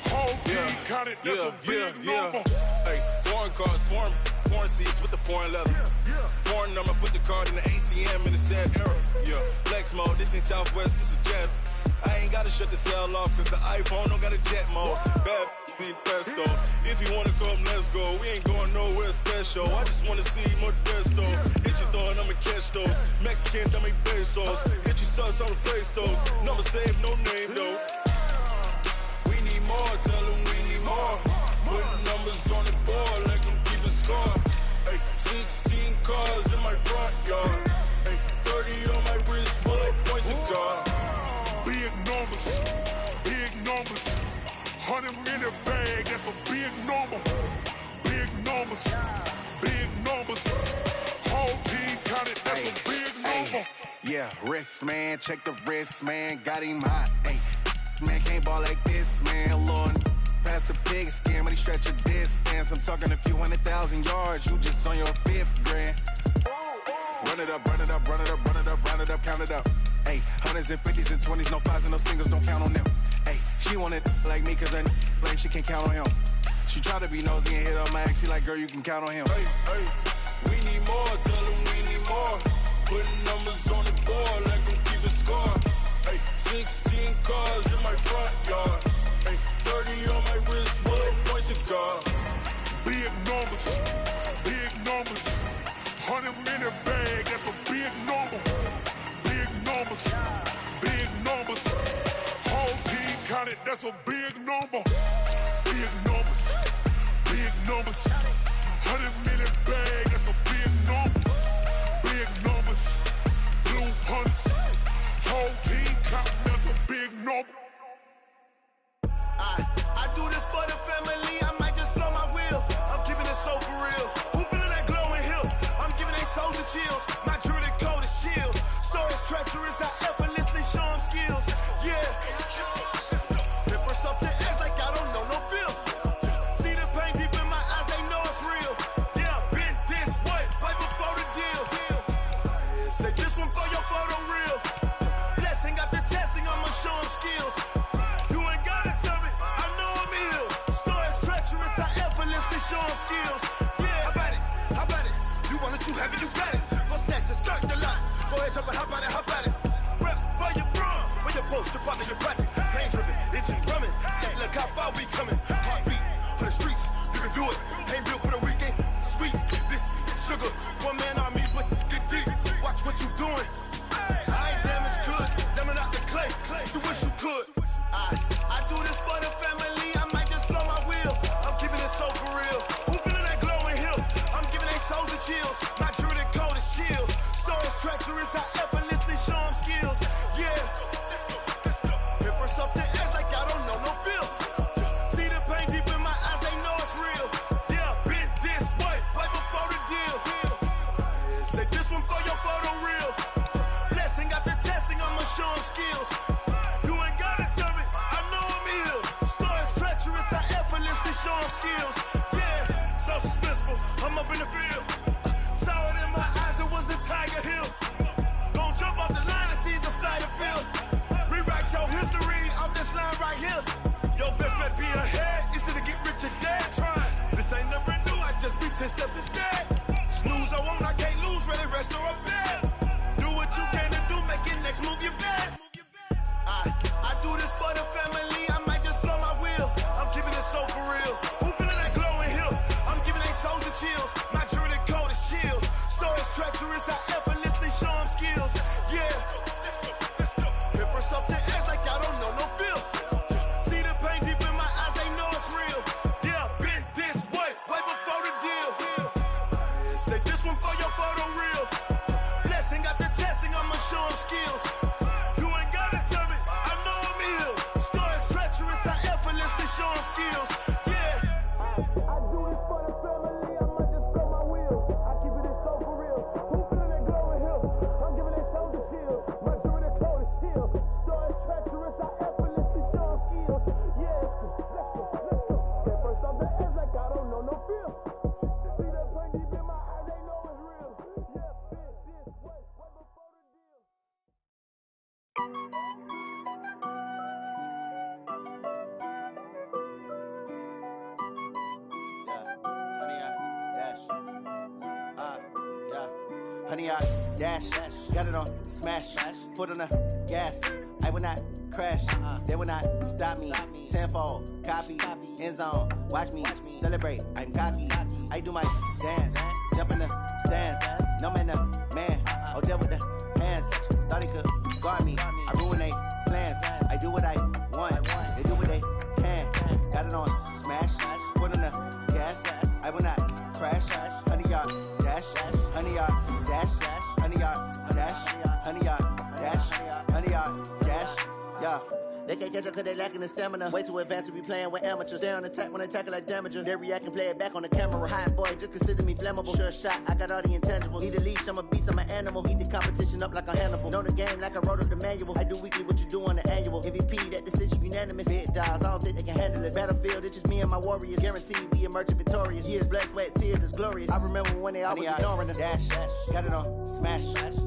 whole team counted, that's a big number. Hey, foreign cars, foreign seats with the foreign leather. foreign number, put the card in the ATM in the sad era. Yeah, flex mode, this ain't Southwest, this is jet. I ain't gotta shut the cell off, cause the iPhone don't got a jet mode. Bad be pesto. If you wanna come, let's go. We ain't going nowhere special. I just wanna see more desto. Hit your thought, I'ma catch those. Mexican, dummy pesos. Hit your sus, I'll replace those. Number saved, no name though. We need more, tell them we need more. Put numbers on the board, let them keep a score. Ay, 16 cars in my front yard. Ay, 30 on my wrist, bullet point to God. Big numbers, big numbers. 100 minute bag, that's a big number. Big numbers, big numbers. Whole team counted, that's a big number. Yeah, wrist man, check the wrist man, got him hot. Ay, man can't ball like this, man. Lord, past the pig skin, when he stretch a distance. I'm talking a few 100,000 yards, you just on your 5th grand. Run it up, run it up, run it up, run it up, round it up, count it up. Ay, hundreds and 50s and 20s, no 5s and no singles, don't count on them. Ay, she wanted like me cause I like she can count on him. She tried to be nosy and hit on my ex, she like, girl, you can count on him. Hey, hey, we need more, tell them we need more. Putting numbers on the board, let them keep a score. Hey, 16 cars in my front yard. Hey, 30 on my wrist, bullet point to God. Big numbers, big numbers. 100 minute bag, that's a big number. Big numbers, big numbers. Whole team counted, that's a big number. Big numbers, big numbers. 100 minute bag, that's a big number. Big numbers, blue hunts. Whole team counting, that's a big number. I do this for the family, I might just blow my wheel. I'm keeping it so for real. Who feeling that glowing hill? I'm giving they soldier chills. My jewelry code is chill. Stories treacherous, I effortlessly show them skills. Yeah. They burst off the edge like I don't know no feel. See the pain deep in my eyes, they know it's real. Yeah, been this way, right before the deal. Say this one for your photo real. Blessing after testing, I'ma show them skills. You ain't gotta tell me, I know I'm ill. Stories treacherous, I effortlessly show them skills. Yeah, how about it? How about it? You want it, you have it, you got it. Go snatch it, start the lot. Go ahead, jump it, how about it, how about it? Rep for your bro, for your post, your partner, your projects. Pain driven, itching, drumming. Look how far we coming. Heartbeat on the streets, you can do it. Ain't built for the weekend. Sweet, this sugar, one man army, but get deep. Watch what you doing. I ain't damaged goods, damn it out the clay. You wish you could. I do this for the family, I might just blow my wheel. I'm keeping it so for real. Who feeling that glowing hill? I'm giving they soldier chills. My jewelry code is chill. Stories treacherous, I effortlessly show them skills. Yeah. It burst off the edge like I don't know no feel. See the pain deep in my eyes, they know it's real. Yeah, been this way, right before the deal. Say this one for your photo real. Blessing after testing, I'ma show them skills. You ain't gotta tell me, I know I'm ill. Stories treacherous, I effortlessly show them skills. Yeah, so suspenseful, I'm up in the field. Saw it in my eyes, it was the Tiger Hill. Gon' jump off the line and see the flight of field. Rewrite your history off this line right here. Your best bet be ahead, it's to get rich or dead trying. This ain't never new, I just be 10 steps instead. Snooze I won't, I can't lose, ready, rest or up bed. Do what you can to do, make it next move your best. I do this for the family, I might just blow my wheel. I'm keeping it so for real. Who feeling that glowing hill? I'm giving they soldier chills. My jewelry code is chill. Stories treacherous, I effortlessly show them skills. Yeah. It burst off the edge like I don't know no feel. See the pain deep in my eyes, they know it's real. Yeah, been this way, right before the deal. Say this one for your photo real. Blessing after testing, I'ma show them skills. You ain't gotta tell me, I know I'm ill. Stories treacherous, I effortlessly show them skills. Yeah. I do this for the family, I might just blow my wheel. I keep it so for real. Who feeling that glowing hill? I'm giving it soldier chills. My jewelry code is chill. Stories treacherous, I effortlessly show them skills. Yeah. Let's go. Get first off the edge like I don't know no feel. See the pain deep in my eyes, they know it's real. Yeah, been this way, right before the deal. Yeah, honey, dash. Yeah. honey, I dash. Got it on smash, foot on the gas. I will not crash, they will not stop me. Tenfold, copy, end zone, watch me celebrate. I'm cocky, I do my dance, jump in the stands. No man, man, oh, there with the hands. Thought he could guard me, I ruin they plans. I do what I want, they do what they can. Got it on smash, foot on the gas. I will not crash, honey, yard dash, honey, yard dash, honey, yard dash, honey, yard dash, honey, yard dash, yeah. They can't catch up cause they lacking the stamina. Way too advanced to be playing with amateurs. They on attack when they tackle like damager. They react and play it back on the camera. Hot boy, just consider me flammable. Sure shot, I got all the intangibles. Need a leash, I'm a beast, I'm an animal. Heat the competition up like a Hannibal. Know the game like I wrote up the manual. I do weekly what you do on the annual. MVP, that decision unanimous. Big dogs, I don't think they can handle it. Battlefield, it's just me and my warriors. Guaranteed we emerge victorious. Years, blood, sweat, tears, it's glorious. I remember when they always ignoring us. Dash, got it on smash,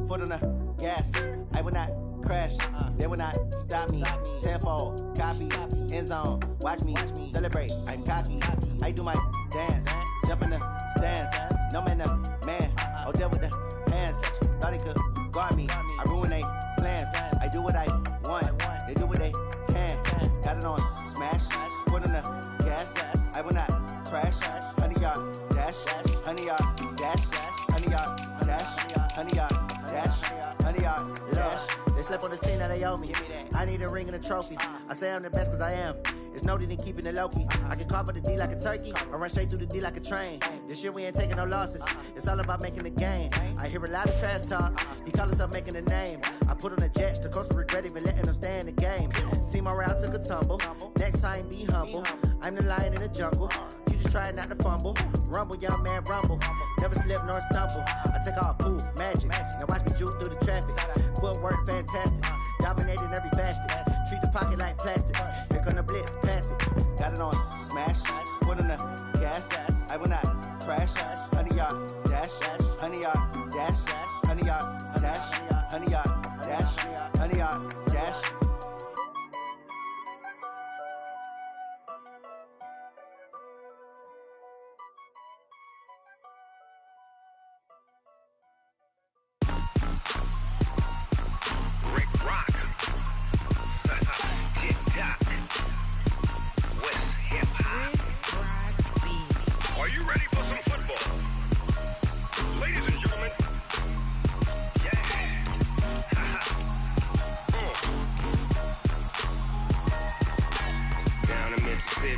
foot on the gas. I will not crash, they will not stop me. Tenfold, copy, end zone, watch me celebrate. I'm cocky, I do my dance, jump in the stands. No man, man, oh, there with the hands. Thought he could guard me, I ruin they plans. I do what I want, they do what they can. Got it on smash, foot on the gas. I will not crash, honey, yard dash, honey, yard dash, honey, yard dash, honey, yard dash, honey, yard dash. They slept on the team that they owe me. I need a ring and a trophy. I say I'm the best cause I am. It's noted in keeping it low-key. I can carve up the D like a turkey or run straight through the D like a train. This year we ain't taking no losses. It's all about making the game. I hear a lot of trash talk. He call himself making a name. I put on the Jets. The coach will regret even letting them stay in the game. Team morale took a tumble. Next time be humble. I'm the lion in the jungle. You just try not to fumble. Rumble, young man, rumble. Never slip nor stumble. I take off, poof, magic. Now watch me juke through the traffic. Footwork fantastic. Dominating every facet. Treat the pocket like plastic. Here come the blitz, pass it. Got it on smash. Foot on the gas. I will not crash. Honey, yard dash. Honey, yard dash. Honey, yard dash. Honey, yard dash. Honey, yard dash.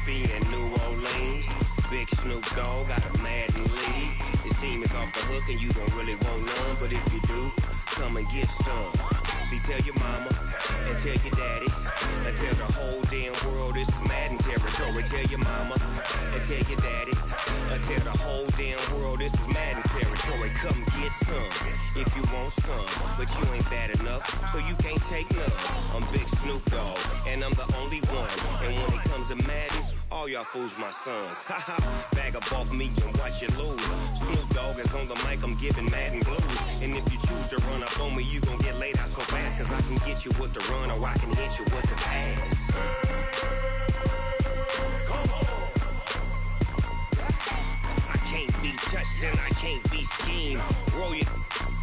And New Orleans, Big Snoop Dogg got a Madden league. His team is off the hook and you don't really want none, but if you do, come and get some. See, tell your mama and tell your daddy and tell the whole damn world this is Madden territory. Tell your mama and tell your daddy and tell the whole damn world this is Madden territory. Come get some if you want some, but you ain't bad enough, so you can't take none. I'm Big Snoop Dogg and I'm the only one, and when it comes to Madden, all y'all fools my sons. Haha, bag up off me and watch you lose. Snoop Dogg is on the mic, I'm giving Madden blues. And if you choose to run up on me, you gon' get laid out so fast, cause I can get you with the run or I can hit you with the pass. Come on. I can't be touched and I can't be schemed. Roll you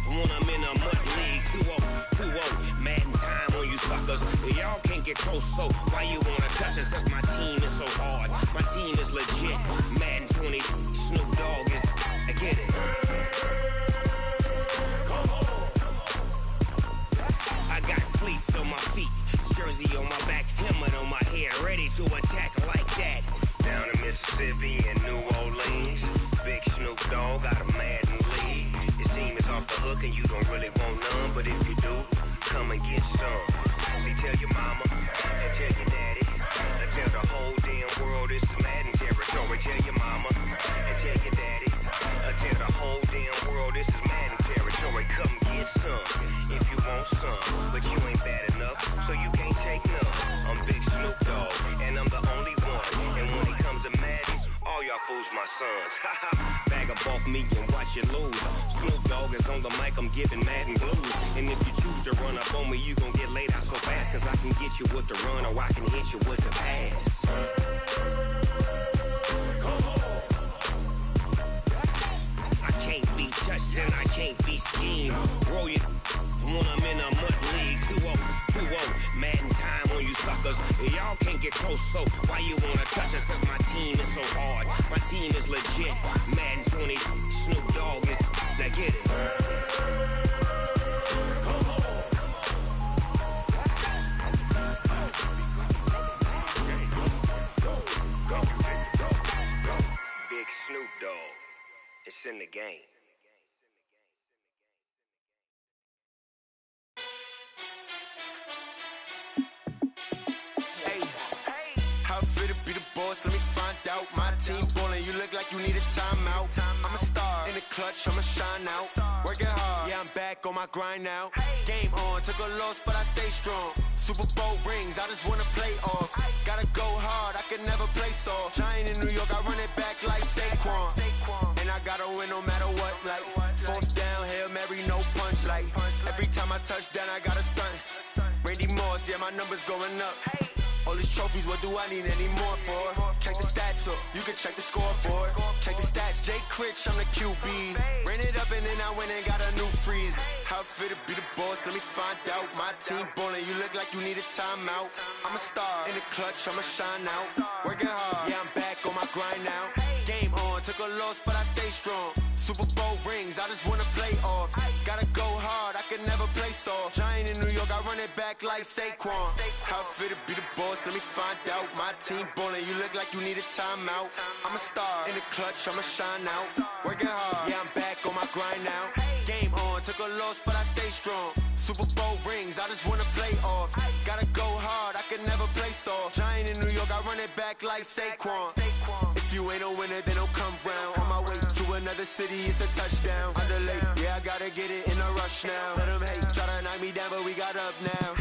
when I'm in a mud league. 2-0, Madden time on you suckers. Y'all can't get close, so why you wanna touch us? Cause my team is so hard, my team is legit. Madden 20, Snoop Dogg is, I get it. Come on. I got cleats on my feet, jersey on my back, helmet on my head, ready to attack like that. Down in Mississippi and New Orleans, Big Snoop Dogg got a Madden league. His team is off the hook and you don't really want none, but if you do, come and get some. See, tell your mama and tell your daddy and tell the whole damn world this is Madden territory. Tell your mama and tell your daddy and tell the whole damn world this is Madden territory. Come get some if you want some, but you ain't bad enough, so you can't take none. I'm Big Snoop Dogg and I'm the only one, and when it comes to Madden, all y'all fools my sons. Bag up off me and watch you lose. Snoop Dogg is on the mic, I'm giving Madden blues. And if you choose to run up on me, you gon' get laid out so fast, cause I can get you with the run or I can hit you with the pass. Come on. I can't be touched and I can't be schemed. Roll your when I'm in a mud league. 2-0, 2-0, Madden time on you suckers. Y'all can't get close, so why you wanna touch us? Cause my team is so hard, my team is legit. Madden 20, Snoop Dogg is, now get it. Big Snoop Dogg, it's in the game. How fit to be the boss? Let me find out. My team ballin', you look like you need a timeout. I'm a star in the clutch, I'ma shine out. Working hard, yeah, I'm back on my grind now. Game on, took a loss, but I stay strong. Super Bowl rings, I just wanna play off. Gotta go hard, I can never play soft. Giant in New York, I run it back like Saquon. And I gotta win no matter what, like fourth down, Hail Mary, no punch. Like every time I touch down, I gotta stunt. Randy Moss, yeah, my numbers going up. All these trophies, what do I need any more for? Check the stats up, you can check the scoreboard. Check the stats, Jay Critch, I'm the QB. Ran it up and then I went and got a new freeze. How fit to be the boss, let me find out. My team ballin', you look like you need a timeout. I'm a star in the clutch, I'ma shine out. Working hard, yeah, I'm back on my grind now. Game on, took a loss, but I stay strong. Super Bowl rings, I just wanna play off. Gotta go hard, I can never play soft. Giant in New York, I run it back like Saquon. How fit to be the boss, let me find out. My team ballin', you look like you need a timeout. I'm a star in the clutch, I'ma shine out. Working hard, yeah, I'm back on my grind now. Game on, took a loss, but I stay strong. Super Bowl rings, I just wanna play off. Gotta go hard, I can never play soft. Giant in New York, I run it back like Saquon. If you ain't a winner, then don't come round. On my way to another city, it's a touchdown. Underlay, yeah, I gotta get it in a rush now. Let them hate, try to knock me down, but we got up now.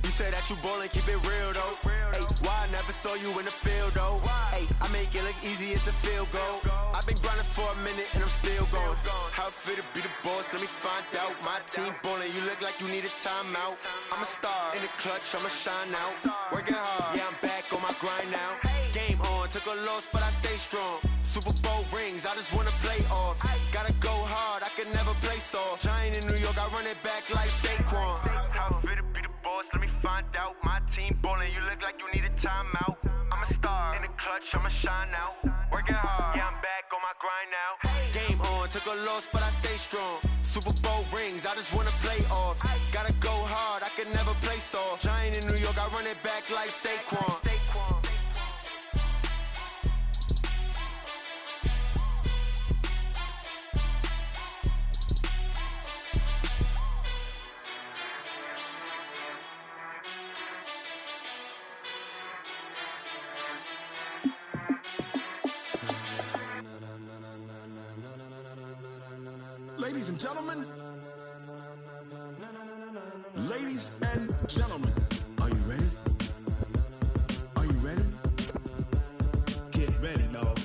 You say that you ballin', keep it real though. Hey, why I never saw you in the field though? Hey, I make it look easy, it's a field goal. I've been grinding for a minute and I'm still going. How fit to be the boss, let me find out. My team ballin', you look like you need a timeout. I'm a star in the clutch, I'ma shine out. Working hard, yeah, I'm back on my grind now. Game on, took a loss, but I stay strong. Super Bowl rings, I just wanna play off. Gotta go hard, I can never play soft. Giant in New York, I run it back like Saquon. How fit to be the boss, let me find out. My team ballin', you look like you need a timeout. I'm a star in the clutch, I'ma shine out. Working hard, yeah, I'm back on my grind now. Game on, took a loss, but I stay strong. Super Bowl rings, I just wanna play off. Gotta go hard, I can never play soft. Giant in New York, I run it back like Saquon. Ladies and gentlemen, ladies and gentlemen, are you ready? Are you ready? Get ready, dog.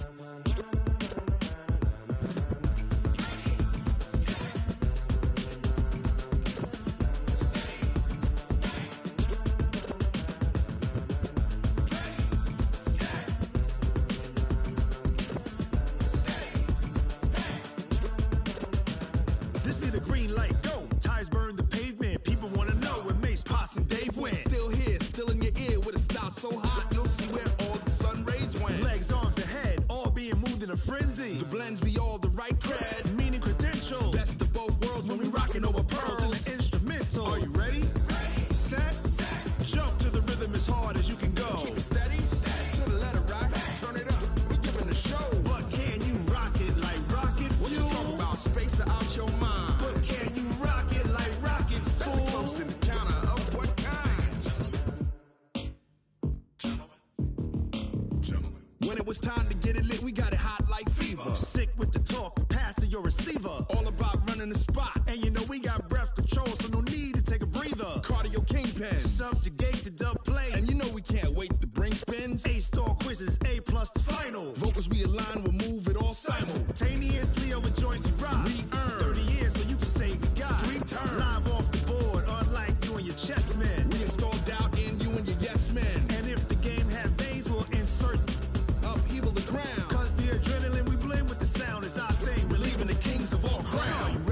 So hot, you'll see where all the sun rays went. Legs, arms, and head, all being moved in a frenzy. The blends be all the right cred, meaning credentials. Best of both worlds when we rockin' over pearls in the instrumental. Are you ready? Ready. Set. Jump to the rhythm as hard as you can go. Keep it steady. To the letter rock. Turn it up. We giving the show. But can you rock it like rocket fuel? What you talking about? Space out your mind. But can you rock it like rockets, fool? That's a close encounter of what kind? When it was time to get it lit, we got it hot like fever. Sick with the talk, passing your receiver. All about running the spot. And you know we got breath control, so no need to take a breather. Cardio kingpin, subjugate the dub play. And you know we can't wait to bring spins. A-star quizzes, A+ the final. Vocals we align, we'll move it all simultaneously over joints and rock. We earn 30 years, so you can say we got 3 turns. Live off the board, unlike you and your chess men. We install doubt in you and your yes men. And if the game had veins, we'll insert upheaval the ground. Cause the adrenaline we blend with the sound is our thing, relieving the kings of all crowns.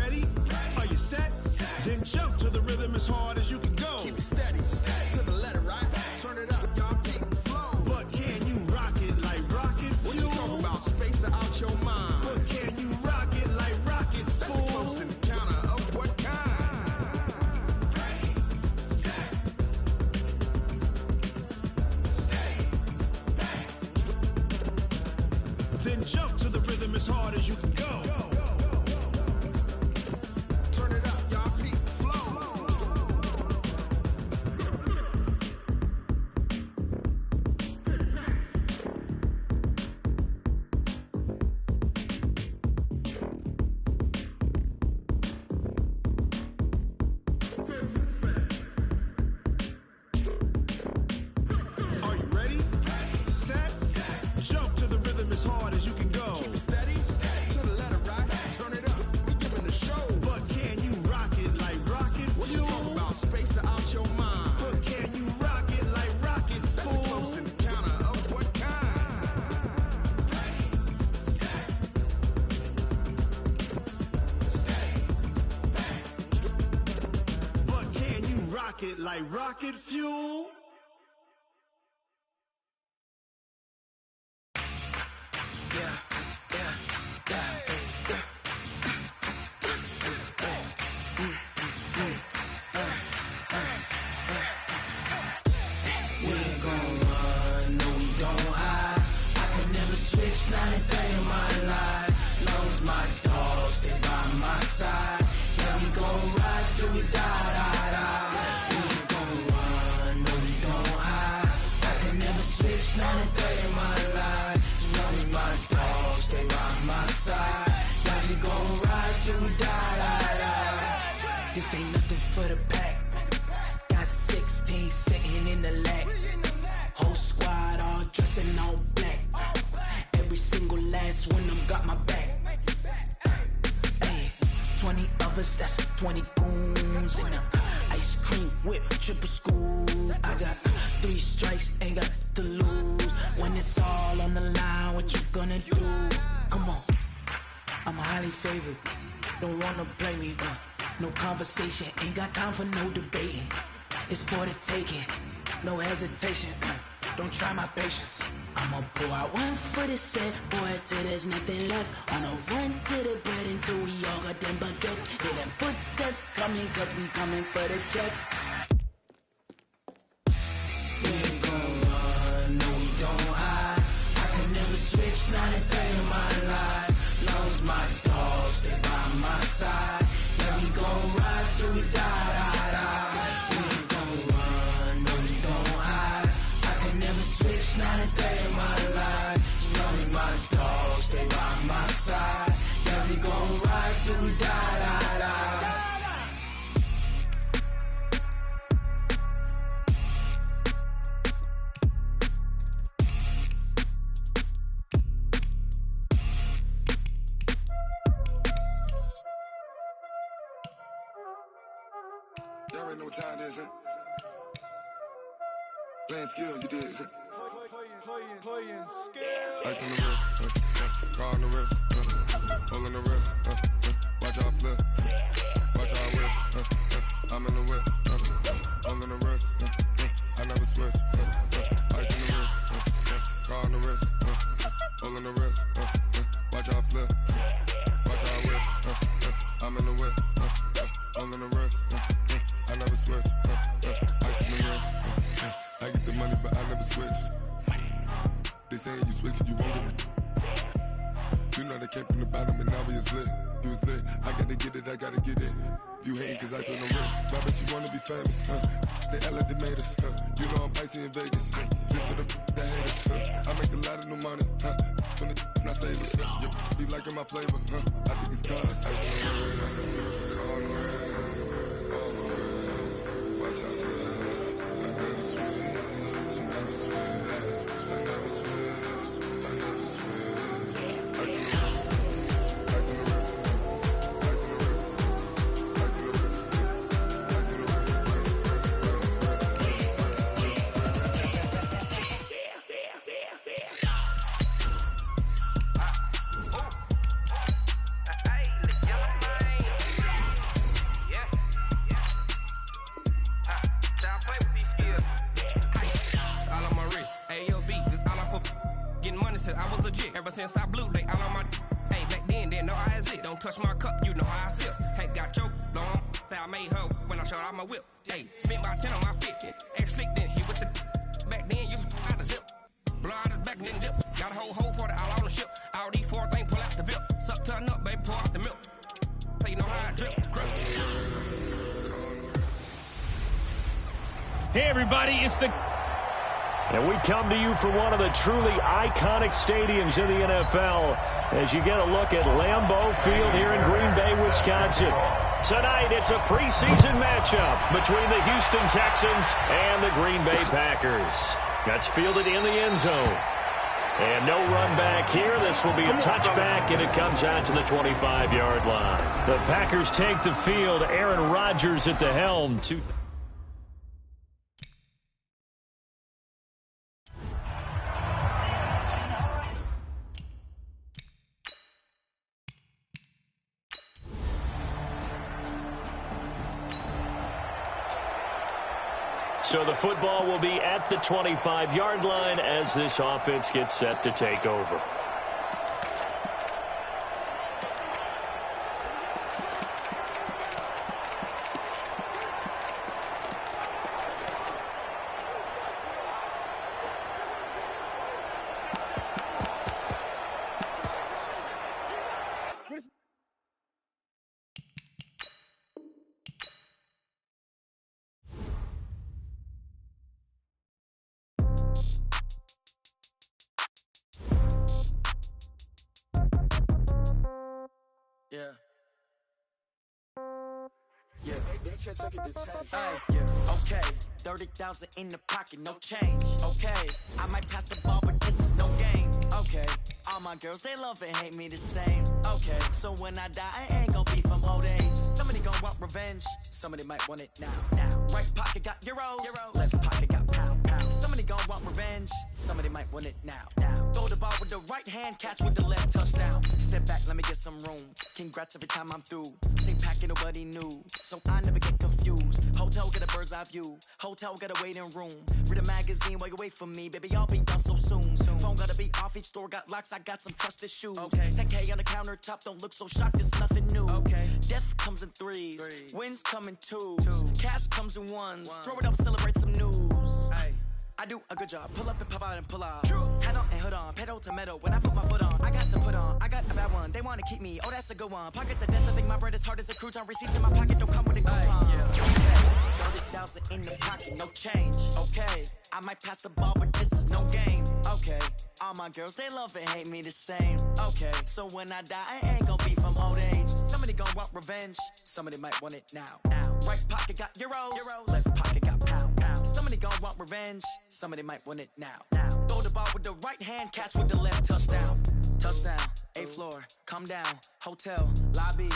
as hard as you can go. Keep it steady, to the letter, right? Turn it up, y'all keep the flow. But can you rock it like rocket fuel? What you talking about? Space out your mind. But can you rock it like rockets, fool? That's a close encounter of what kind? Ready, set, stay back. Then jump to the rhythm as hard as you can go. Turn it up, y'all keep the flow. Are you ready? Set, jump to the rhythm as hard as you can go. Keep it steady, to the letter, right? Turn it up, we giving the show. But can you rock it like rocket fuel? What you talking about? Space out your mind. But can you rock it like rockets, fool? That's a close encounter of what kind? Ready, set, stay back. But can you rock it like rocket fuel? We ain't gon' run, no we don't hide. I could never switch, not a day in my life. Long as my dogs stay by my side. Yeah, we gon' ride till we die. We ain't gon' run, no we don't hide. I could never switch, not a day in my life. As long as my dogs stay by my side. Yeah, we gon' ride till we die. This ain't nothing for the pack. Got 16 sitting in the lag. Whole squad all dressing all black. Every single last one of them got my back. Hey, 20 of us, that's 20 goons. And a ice cream whip, triple scoop. I got 3 strikes, ain't got to lose. When it's all on the line, what you gonna do? Come on, I'm highly favored. Don't wanna play me, no conversation, ain't got time for no debating. It's for the taking, no hesitation. Don't try my patience. I'ma pour out one for the set, boy, till there's nothing left. On a run to the bread until we all got them baguettes. Hear them footsteps coming, cause we coming for the check. We ain't gon' run, no we don't hide. I could never switch, not a day in my life. Long as my dogs stay by my side. Yeah, we gon' ride till we die. We ain't gon' run, no we don't hide. I could never switch, not a day in my life. As long as my dogs stay by my side. Yeah, we gon' ride till we die. Y'all already know what time it is, huh? Playing skills, you did, huh? Playing skills. Ice on the wrist, car on the wrist, hole in the wrist, watch out flip, watch out whip, I'm in the whip, hole in the wrist, I never switch, ice on the wrist, car on the wrist, hole in the wrist, watch out flip, watch out whip, I'm in the whip, hole in the wrist, I never switch, ice on the wrist, I get the money but I never switch. They saying you switch, you won't get it. You know they came from the bottom and now we is lit. You was lit, I gotta get it, I gotta get it. You hating cause I on the wrist. Why bet you wanna be famous, They act like they made us, You know I'm icy in Vegas, This for the that hate us, I make a lot of new money, When it's not savers, Be liking my flavor, I think it's cause ice on the wrist, on the wrist, on the wrist. Watch out for this, I never switch, I never switch. I never switch, I never switch. Ice in the wrist, ice in the wrist, ice in the wrist, ice in the wrist, ice in the wrist, since I was legit. Ever since I blew, they all on my hey, back then, didn't know I exist. Don't touch my cup, you know how I sip. Hey, got your long that I made her when I showed out my whip. Hey, spent about 10 on my fit. Ex-slick, then hit with the back then, used to out the zip. Blow out his back, then dip. Got a whole party all on the ship. All these four things, pull out the VIP. Suck, turn up, baby, pour out the milk. So you know how I drip. Hey, everybody, it's the... And we come to you from one of the truly iconic stadiums in the NFL as you get a look at Lambeau Field here in Green Bay, Wisconsin. Tonight, it's a preseason matchup between the Houston Texans and the Green Bay Packers. That's fielded in the end zone. And no run back here. This will be a touchback, and it comes out to the 25-yard line. The Packers take the field. Aaron Rodgers at the helm. So the football will be at the 25-yard line as this offense gets set to take over. Okay, 30,000 in the pocket, no change. Okay, I might pass the ball, but this is no game. Okay, all my girls, they love and hate me the same. Okay, so when I die, I ain't gon' be from old age. Somebody gon' want revenge, somebody might want it now. Right pocket got euros, left pocket got pound. Somebody gon' want revenge, somebody might want it now. Throw the ball with the right hand, catch with the left, touchdown. Step back, let me get some room. Congrats every time I'm through. Same packet, nobody knew, so I never get confused. Hotel get a bird's eye view, hotel got a waiting room. Read a magazine while you wait for me, baby, I'll be done so soon. Phone gotta be off, each store got locks, I got some trusted shoes. 10K on the countertop, don't look so shocked, it's nothing new. Death comes in threes, wins come in twos, cash comes in ones. Throw it up, celebrate some news. I do a good job, pull up and pop out and pull out. Hat on and hood on, pedal to metal. When I put my foot on, I got to put on. I got a bad one, they wanna keep me. Oh, that's a good one. Pockets of death, I think my bread is hard as a crouton. Receipts in my pocket don't come with a coupon. 30,000 in the pocket, no change. Okay, I might pass the ball, but this is no game. Okay, all my girls, they love and hate me the same. Okay, so when I die, I ain't gon' be from old age. Somebody gon' want revenge, somebody might want it now. Right pocket got euros, left pocket got pound. Somebody gon' want revenge, somebody might want it now. Throw the ball with the right hand, catch with the left, touchdown. Touchdown, 8th floor, come down, hotel, lobby.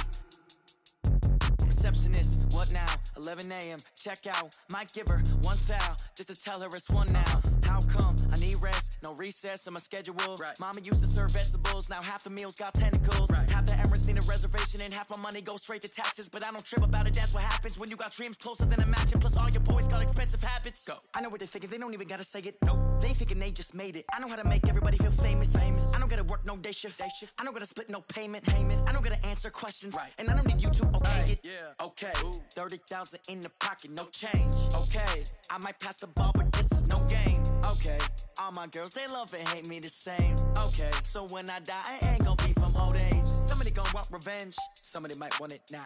Receptionist, what now? 11 a.m., check out. Might give her one foul, just to tell her it's one now. How come? I need rest, no recess in my schedule. Mama used to serve vegetables, now half the meals got tentacles. Half the Emirates need a reservation and half my money goes straight to taxes. But I don't trip about it, that's what happens when you got dreams closer than a match. Plus all your boys got expensive habits. Go. I know what they're thinking, they don't even gotta say it. Nope. They thinking they just made it. I know how to make everybody feel famous. I don't gotta work no day shift. I don't gotta split no payment. I don't gotta answer questions. And I don't need you to okay it. Okay, 30,000 in the pocket, no change. Okay, I might pass the ball, but this is no game. Okay, all my girls, they love and hate me the same. Okay, so when I die, I ain't gon' be from old age. Somebody gon' want revenge, somebody might want it now.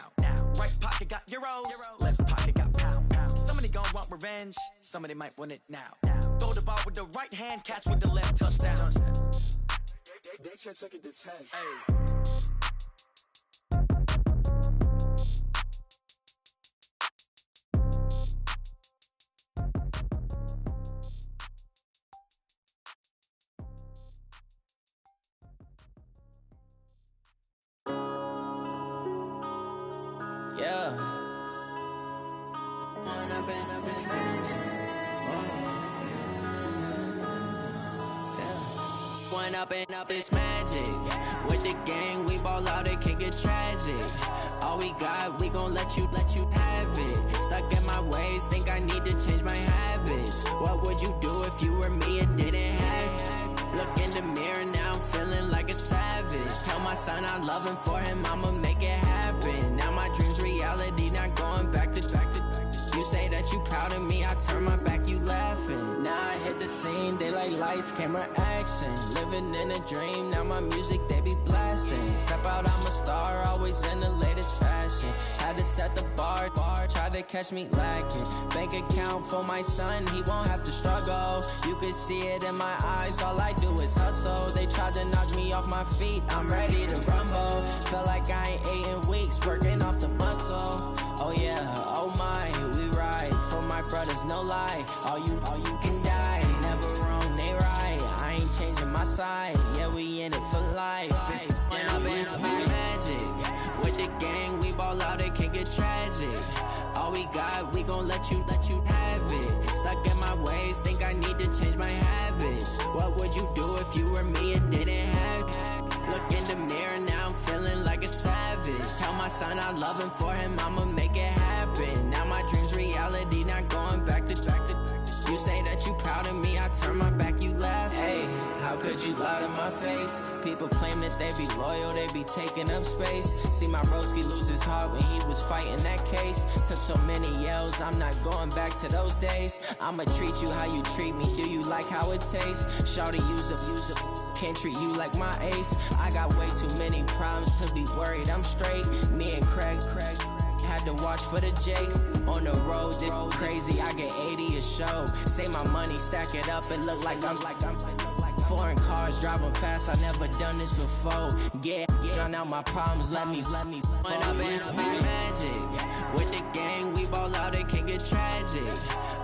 Right pocket got euros, left pocket got pound. Somebody gon' want revenge, somebody might want it now. Throw the ball with the right hand, catch with the left, touchdown. They can't take it to 10. Up it's magic. With the gang, we ball out, it can get tragic. All we got, we gon' let you have it. Stuck in my ways, think I need to change my habits. What would you do if you were me and didn't have it? Look in the mirror now. son, I love him for him, I'ma make it happen. Now my dream's reality, not going back to. You say that you proud of me, I turn my back, you laughing. Now I hit the scene, they like lights, camera, action. Living in a dream, now my music, they be blasting. Step out, I'm a star, always in the latest fashion. Had to set the bar, try to catch me lacking. Bank account for my son, he won't have to struggle. You can see it in my eyes, all I do is hustle. They tried to knock me off my feet, I'm ready to rumble. Feel like I ain't ate in weeks, working off the muscle. Oh yeah, oh my, we ride for my brothers, no lie. All you can die, never wrong, they right. I ain't changing my side, yeah, we in it for life. And I've been magic with the gang, we ball out, it can get tragic. All we got, we gon' let you have it. Stuck in my ways, think I need to change my habits. What would you do if you were me and didn't have it? Look in the mirror, now I'm feeling like a savage. Tell my son I love him, for him I'ma make it happen. Now my dream's reality, not going back to. You say that you proud of me, I turn my back, you laugh. Hey, how could you lie to my face? People claim that they be loyal, they be taking up space. See my broski lose his heart when he was fighting that case. Took so many yells, I'm not going back to those days. I'ma treat you how you treat me, do you like how it tastes? Shawty, use up. Can't treat you like my ace. I got way too many problems to be worried, I'm straight. Me and Craig had to watch for the Jakes. On the road, this crazy, I get 80 a show. Say my money, stack it up, it look like I'm foreign cars, driving fast, I never done this before. Drown out my problems, let me When I've been magic with the gang, we ball out, it can get tragic.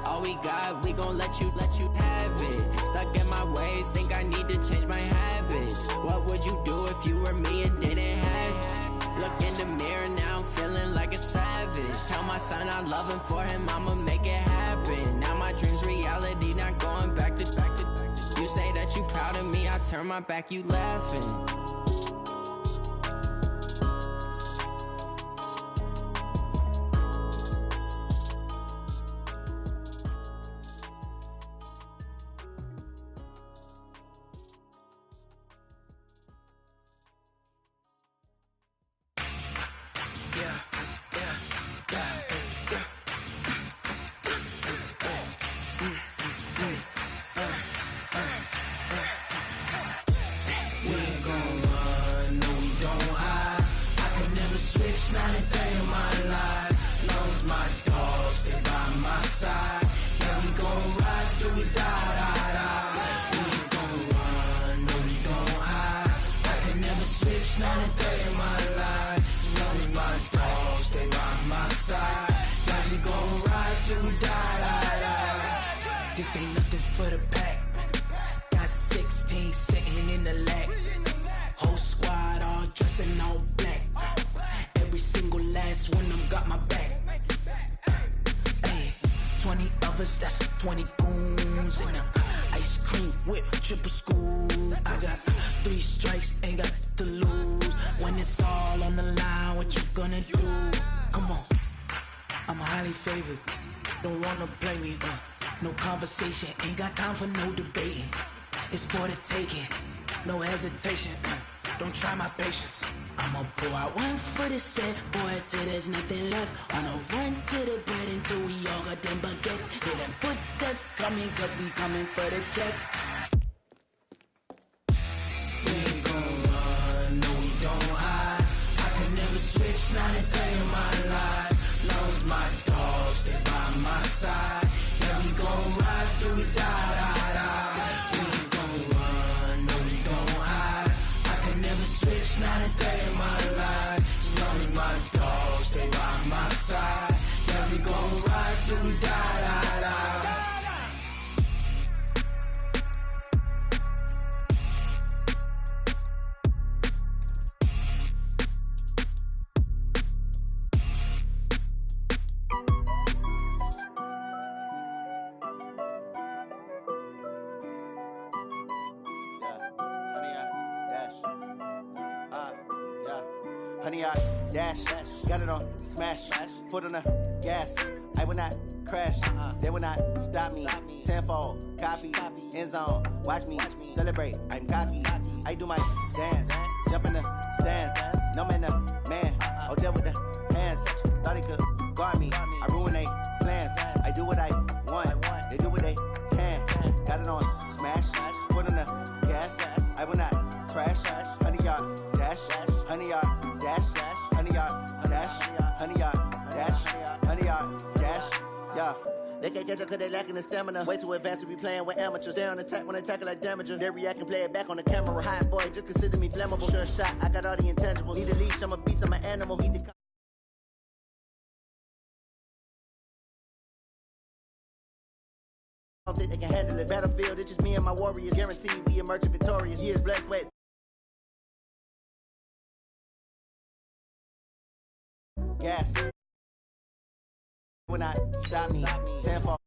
All we got, we gon' let you have it. Stuck in my ways, think I need to change my habits. What would you do if you were me and didn't have it? Look in the mirror, now I'm feeling like a savage. Tell my son I love him, for him I'ma make it happen. Now my dream's reality, not going back to. You say that you proud of me, I turn my back, you laughing. This ain't nothing for the pack. Got 16 sitting in the lap. Whole squad all dressing all black. Every single last one of them got my back. Hey, 20 of us, that's 20 goons in them. Ice cream whip, triple school. I got 3 strikes, ain't got to lose. When it's all on the line, what you gonna do? Come on, I'm highly favored. Don't wanna play me, no conversation, ain't got time for no debating. It's for the taking, no hesitation. Don't try my patience. I'ma pour out one for the set, boy, till there's nothing left. On a run to the bed until we all got them baguettes. Hear them footsteps coming, cause we coming for the check. We ain't gon' run, no we don't hide. I could never switch, not a day in my life. Long as my dogs, they by my side. Yeah, we gon' ride till we die. We ain't gon' run, no we don't hide. I could never switch, not a day in my life. As long as my dogs, they by my side. Yeah, we gon' ride till we die. Honey, I dash, got it on smash, foot on the gas. I will not crash, they will not stop me. Tenfold, copy, end zone, watch me celebrate. I'm cocky, I do my dance, jump in the dance. No man, man. Oh, deal with the hands. Thought he could guard me. I ruin they plans. I do what I want. They do what they can. Got it on smash. Foot on the gas. I will not crash. 100 yard dash. 100 yard dash. 100 yard dash. 100 yard dash. 100 yard dash. Yeah. They can't catch up cause they lacking the stamina. Way too advanced to be playing with amateurs. Stay on attack when they tackle like damager. They react and play it back on the camera. Hot boy, just consider me flammable. Sure shot, I got all the intangibles. Need a leash, I'm a beast, I'm an animal. Need the I don't think they can handle it. Battlefield, it's just me and my warriors. Guaranteed we emerge victorious. Years blessed with gas. When I stop me, 10 for